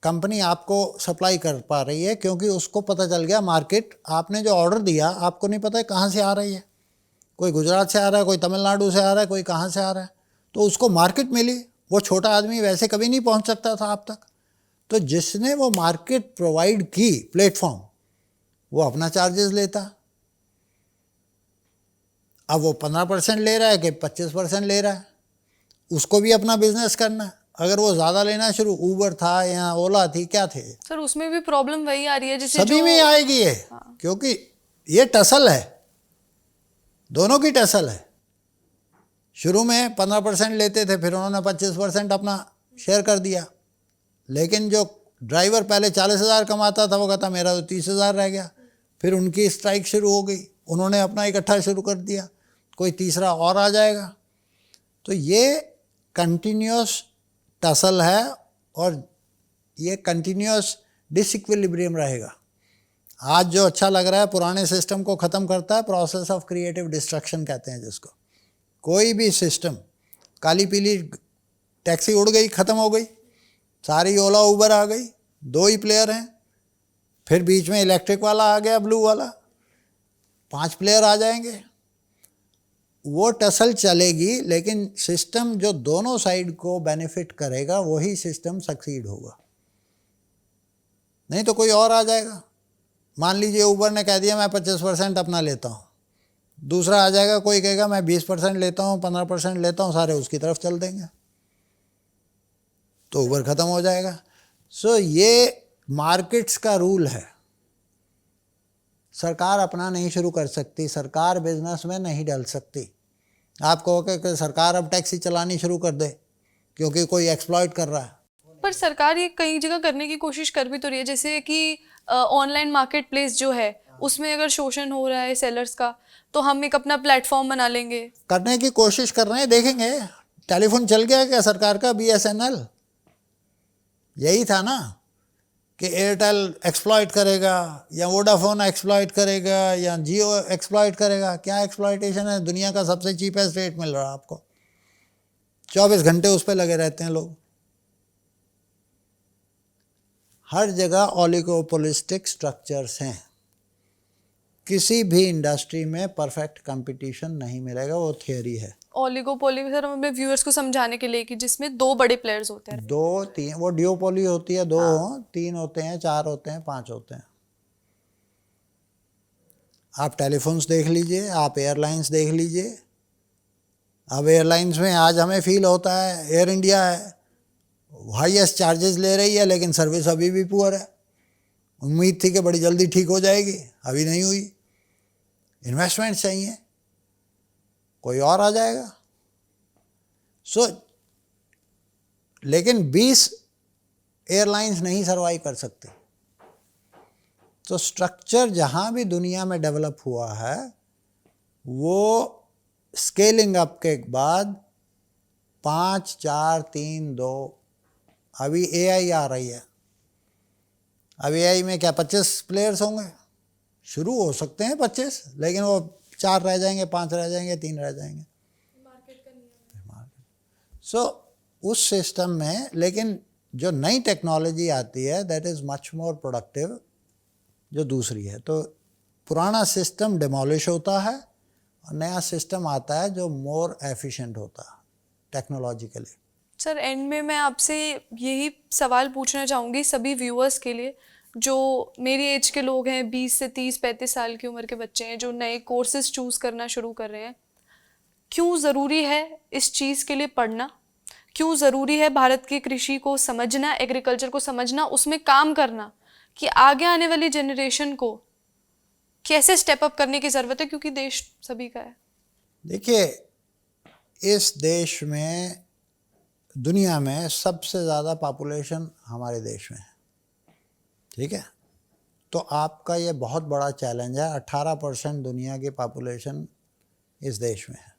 कंपनी आपको सप्लाई कर पा रही है, क्योंकि उसको पता चल गया मार्केट, आपने जो ऑर्डर दिया आपको नहीं पता है कहाँ से आ रही है, कोई गुजरात से आ रहा है, कोई तमिलनाडु से आ रहा है, कोई कहाँ से आ रहा है, तो उसको मार्केट मिली। वो छोटा आदमी वैसे कभी नहीं पहुँच सकता था आप तक, तो जिसने वो मार्केट प्रोवाइड की प्लेटफॉर्म, वो अपना चार्जेस लेता। अब वो 15% ले रहा है कि 25% ले रहा है, उसको भी अपना बिजनेस करना है। अगर वो ज़्यादा लेना शुरू, ऊबर था या ओला थी, क्या थे, सर उसमें भी प्रॉब्लम वही आ रही है जैसे सभी में आएगी ये, क्योंकि ये टसल है, दोनों की टसल है। शुरू में 15% लेते थे, फिर उन्होंने 25% अपना शेयर कर दिया, लेकिन जो ड्राइवर पहले 40,000 कमाता था वो कहता मेरा तो 30,000 रह गया। फिर उनकी स्ट्राइक शुरू हो गई, उन्होंने अपना इकट्ठा शुरू कर दिया, कोई तीसरा और आ जाएगा। तो ये कंटिन्यूस टसल है और ये कंटिन्यूस डिसइक्विलिब्रियम रहेगा। आज जो अच्छा लग रहा है पुराने सिस्टम को ख़त्म करता है, प्रोसेस ऑफ क्रिएटिव डिस्ट्रक्शन कहते हैं जिसको। कोई भी सिस्टम, काली पीली टैक्सी उड़ गई, ख़त्म हो गई, सारी ओला उबर आ गई, 2 ही प्लेयर हैं, फिर बीच में इलेक्ट्रिक वाला आ गया, ब्लू वाला, 5 प्लेयर आ जाएंगे, वो टसल चलेगी। लेकिन सिस्टम जो दोनों साइड को बेनिफिट करेगा वही सिस्टम सक्सीड होगा, नहीं तो कोई और आ जाएगा। मान लीजिए उबर ने कह दिया मैं 25% अपना लेता हूँ, दूसरा आ जाएगा कोई कहेगा मैं 20% लेता हूँ, 15% लेता हूँ, सारे उसकी तरफ चल देंगे, तो उबर ख़त्म हो जाएगा। सो ये मार्केट्स का रूल है, सरकार अपना नहीं शुरू कर सकती, सरकार बिजनेस में नहीं डाल सकती। आप कहोगे कि सरकार अब टैक्सी चलानी शुरू कर दे क्योंकि कोई एक्सप्लॉइट कर रहा है, पर सरकार ये कई जगह करने की कोशिश कर भी तो रही है, जैसे कि ऑनलाइन मार्केट प्लेस जो है उसमें अगर शोषण हो रहा है सेलर्स का, तो हम एक अपना प्लेटफॉर्म बना लेंगे। करने की कोशिश कर रहे हैं, देखेंगे। टेलीफोन चल गया क्या सरकार का, BSNL, यही था ना कि एयरटेल एक्सप्लॉइट करेगा या वोडाफोन एक्सप्लॉइट करेगा या जियो एक्सप्लॉइट करेगा। क्या एक्सप्लॉइटेशन है, दुनिया का सबसे चीपेस्ट रेट मिल रहा है आपको, 24 घंटे उस पर लगे रहते हैं लोग। हर जगह ओलिगोपोलिस्टिक स्ट्रक्चर्स हैं, किसी भी इंडस्ट्री में परफेक्ट कंपटीशन नहीं मिलेगा, वो थियरी है। ओलिगोपोली सर हम अपने व्यूअर्स को समझाने के लिए कि जिसमें 2 बड़े प्लेयर्स होते हैं, 2 3, वो डियोपोली होती है, 2 3 होते हैं, 4 होते हैं, 5 होते हैं। आप टेलीफोन्स देख लीजिए, आप एयरलाइंस देख लीजिए। अब एयरलाइंस में आज हमें फील होता है, एयर इंडिया है, हाईएस्ट चार्जेस ले रही है लेकिन सर्विस अभी भी पुअर है। उम्मीद थी कि बड़ी जल्दी ठीक हो जाएगी, अभी नहीं हुई। इन्वेस्टमेंट चाहिए, कोई और आ जाएगा। लेकिन 20 एयरलाइंस नहीं सर्वाइव कर सकते। तो स्ट्रक्चर जहाँ भी दुनिया में डेवलप हुआ है वो स्केलिंग अप के बाद 5 4 3 2, अभी AI आ रही है। अब AI में क्या 25 प्लेयर्स होंगे, शुरू हो सकते हैं 25, लेकिन वो 4 रह जाएंगे, 5 रह जाएंगे, 3 रह जाएंगे। सो उस सिस्टम में, लेकिन जो नई टेक्नोलॉजी आती है that is much more productive जो दूसरी है। तो पुराना सिस्टम डिमोलिश होता है और नया सिस्टम आता है जो मोर एफिशिएंट होता है टेक्नोलॉजिकली। सर एंड में मैं आपसे यही सवाल पूछना चाहूँगी सभी व्यूअर्स के लिए, जो मेरी एज के लोग हैं, 20 से 30-35 साल की उम्र के बच्चे हैं जो नए कोर्सेज चूज़ करना शुरू कर रहे हैं, क्यों ज़रूरी है इस चीज़ के लिए पढ़ना? क्यों ज़रूरी है भारत की कृषि को समझना, एग्रीकल्चर को समझना, उसमें काम करना, कि आगे आने वाली जनरेशन को कैसे स्टेप अप करने की ज़रूरत है, क्योंकि देश सभी का है। देखिए, इस देश में, दुनिया में सबसे ज़्यादा पॉपुलेशन हमारे देश में है, ठीक है। तो आपका ये बहुत बड़ा चैलेंज है। 18% दुनिया की पॉपुलेशन इस देश में है,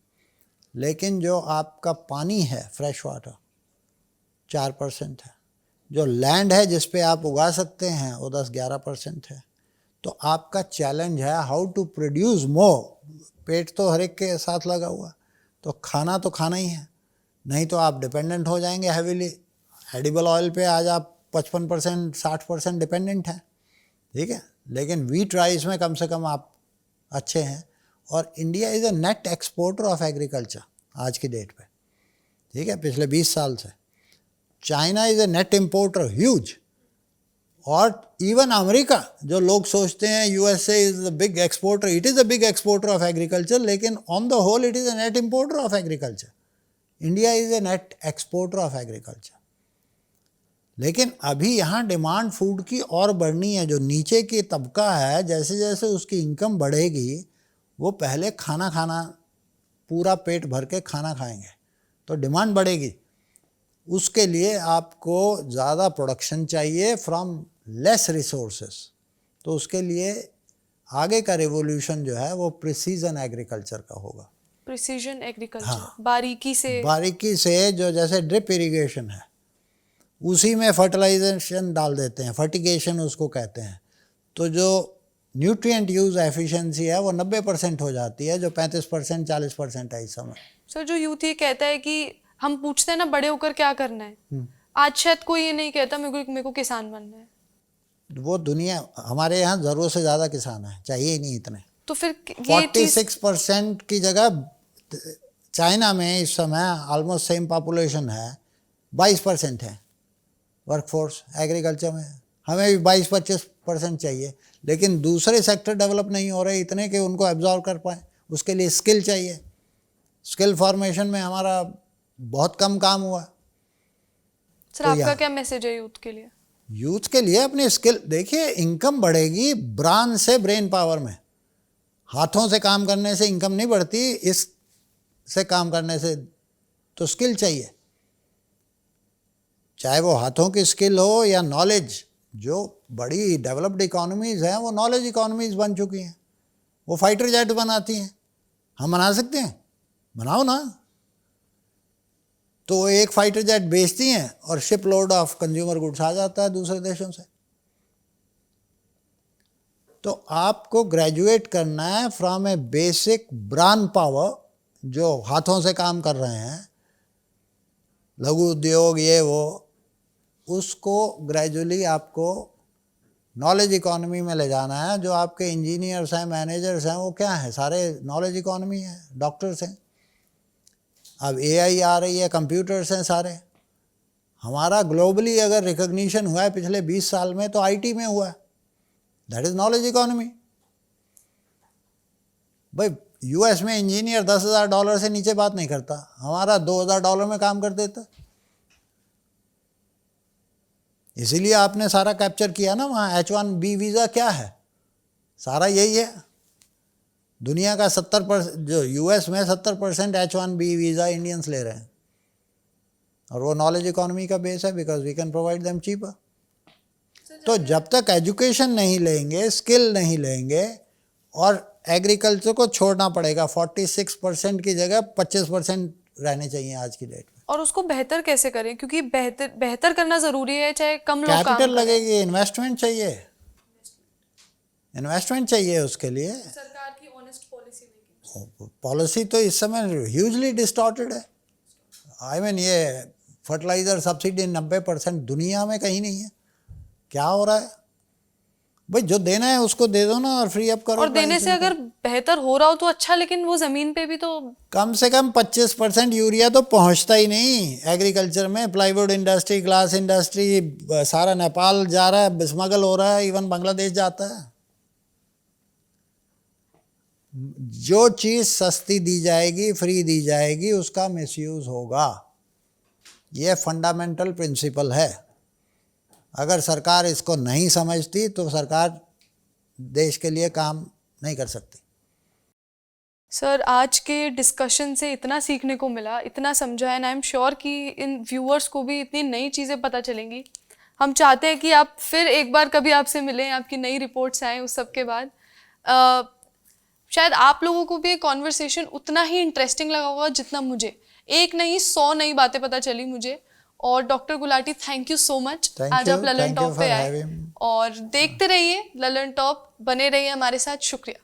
लेकिन जो आपका पानी है फ्रेश वाटर 4% है, जो लैंड है जिस पे आप उगा सकते हैं वो 10-11% है। तो आपका चैलेंज है हाउ टू प्रोड्यूस मोर। पेट तो हर एक के साथ लगा हुआ, तो खाना ही है, नहीं तो आप डिपेंडेंट हो जाएंगे हैवीली एडिबल ऑयल पे। आज आप 55% 60% डिपेंडेंट हैं, ठीक है, लेकिन वीट राइस में कम से कम आप अच्छे हैं। और India is a net exporter of agriculture आज की डेट पे, ठीक है, पिछले 20 साल से। China is a net importer huge. और इवन अमेरिका, जो लोग सोचते हैं USA is the big exporter, it is a big exporter of agriculture, लेकिन on the whole it is a net importer of agriculture. India is a net exporter of agriculture. लेकिन अभी यहाँ demand food की और बढ़नी है। जो नीचे की तबका है, जैसे जैसे उसकी इनकम बढ़ेगी, वो पहले खाना पूरा पेट भर के खाना खाएंगे, तो डिमांड बढ़ेगी। उसके लिए आपको ज़्यादा प्रोडक्शन चाहिए फ्रॉम लेस रिसोर्सेस। तो उसके लिए आगे का रेवोल्यूशन जो है वो प्रिसीजन एग्रीकल्चर का होगा। प्रिसीजन एग्रीकल्चर, हाँ। बारीकी से जो जैसे ड्रिप इरिगेशन है, उसी में फर्टिलाइजेशन डाल देते हैं, फर्टिगेशन उसको कहते हैं। तो जो न्यूट्रिएंट यूज़ एफिशिएंसी है वो 90% हो जाती है, जो 35% 40% है इस समय। सर, जो यूथ ये कहता है कि हम पूछते हैं ना बड़े होकर क्या करना है, आज शायद कोई ये नहीं कहता मेरे को किसान बनना है। वो दुनिया, हमारे यहाँ ज़रूरत से ज़्यादा किसान है, चाहिए ही नहीं इतने। तो फिर ये 46% की जगह चाइना में इस समय ऑलमोस्ट सेम पॉपुलेशन है, 22% है वर्कफोर्स एग्रीकल्चर में। हमें भी 22-25% चाहिए, लेकिन दूसरे सेक्टर डेवलप नहीं हो रहे इतने कि उनको एब्जॉर्व कर पाए। उसके लिए स्किल चाहिए। स्किल फॉर्मेशन में हमारा बहुत कम काम हुआ। सर, आपका क्या मैसेज है यूथ के लिए? यूथ के लिए अपनी स्किल देखिए, इनकम बढ़ेगी ब्रान से ब्रेन पावर में। हाथों से काम करने से इनकम नहीं बढ़ती, इस से काम करने से। तो स्किल चाहिए, चाहे वो हाथों की स्किल हो या नॉलेज। जो बड़ी डेवलप्ड इकोनॉमीज़ हैं वो नॉलेज इकोनॉमीज़ बन चुकी हैं। वो फाइटर जेट बनाती हैं, हम बना सकते हैं, बनाओ ना। तो वो एक फाइटर जेट बेचती हैं और ship load of consumer goods आ जाता है दूसरे देशों से। तो आपको ग्रेजुएट करना है from A basic bran power, जो हाथों से काम कर रहे हैं, लघु उद्योग ये वो, उसको ग्रेजुअली आपको नॉलेज इकोनॉमी में ले जाना है। जो आपके इंजीनियर्स हैं, मैनेजर्स हैं, वो क्या है, सारे नॉलेज इकोनॉमी है, डॉक्टर्स हैं। अब एआई आ रही है, कंप्यूटर्स हैं सारे। हमारा ग्लोबली अगर रिकॉग्निशन हुआ है पिछले 20 साल में, तो आईटी में हुआ है। That is knowledge economy. भाई यूएस में इंजीनियर $10,000 से नीचे बात नहीं करता, हमारा $2,000 में काम कर देता। इसीलिए आपने सारा कैप्चर किया ना वहाँ। H1B वीज़ा क्या है, सारा यही है। दुनिया का 70%, जो यूएस में 70% H1B वीज़ा इंडियंस ले रहे हैं, और वो नॉलेज इकोनॉमी का बेस है, because we can provide them cheaper. तो जब तक एजुकेशन नहीं लेंगे, स्किल नहीं लेंगे, और एग्रीकल्चर को छोड़ना पड़ेगा। 46% की जगह 25% रहने चाहिए आज की डेट में। और उसको बेहतर कैसे करें, क्योंकि बेहतर करना ज़रूरी है, चाहे कम लोग काम कैपिटल करें। लगेगी, इन्वेस्टमेंट चाहिए, इन्वेस्टमेंट चाहिए उसके लिए। सरकार की ऑनेस्ट पॉलिसी पॉलिसी तो इस समय ह्यूजली डिस्टॉर्टेड है। आई मीन ये फर्टिलाइज़र सब्सिडी 90% दुनिया में कहीं नहीं है। क्या हो रहा है भाई, जो देना है उसको दे दो ना, और फ्री अप करो। और देने से अगर बेहतर हो रहा हो तो अच्छा, लेकिन वो ज़मीन पे भी तो कम से कम 25% यूरिया तो पहुंचता ही नहीं एग्रीकल्चर में। प्लाईवुड इंडस्ट्री, ग्लास इंडस्ट्री, सारा नेपाल जा रहा है, स्मगल हो रहा है, इवन बांग्लादेश जाता है। जो चीज़ सस्ती दी जाएगी, फ्री दी जाएगी, उसका मिसयूज़ होगा। यह फंडामेंटल प्रिंसिपल है। अगर सरकार इसको नहीं समझती तो सरकार देश के लिए काम नहीं कर सकती। सर, आज के डिस्कशन से इतना सीखने को मिला, इतना समझा, एंड आई एम श्योर कि इन व्यूअर्स को भी इतनी नई चीज़ें पता चलेंगी। हम चाहते हैं कि आप फिर एक बार कभी आपसे मिलें, आपकी नई रिपोर्ट्स आएँ उस सब के बाद। शायद आप लोगों को भी ये कॉन्वर्सेशन उतना ही इंटरेस्टिंग लगा होगा जितना मुझे। एक नहीं 100 नई बातें पता चली मुझे। और doctor Gulati, thank you so much, आज आप ललन टॉप पे आए। और देखते रहिए ललन टॉप, बने रहिए हमारे साथ। शुक्रिया।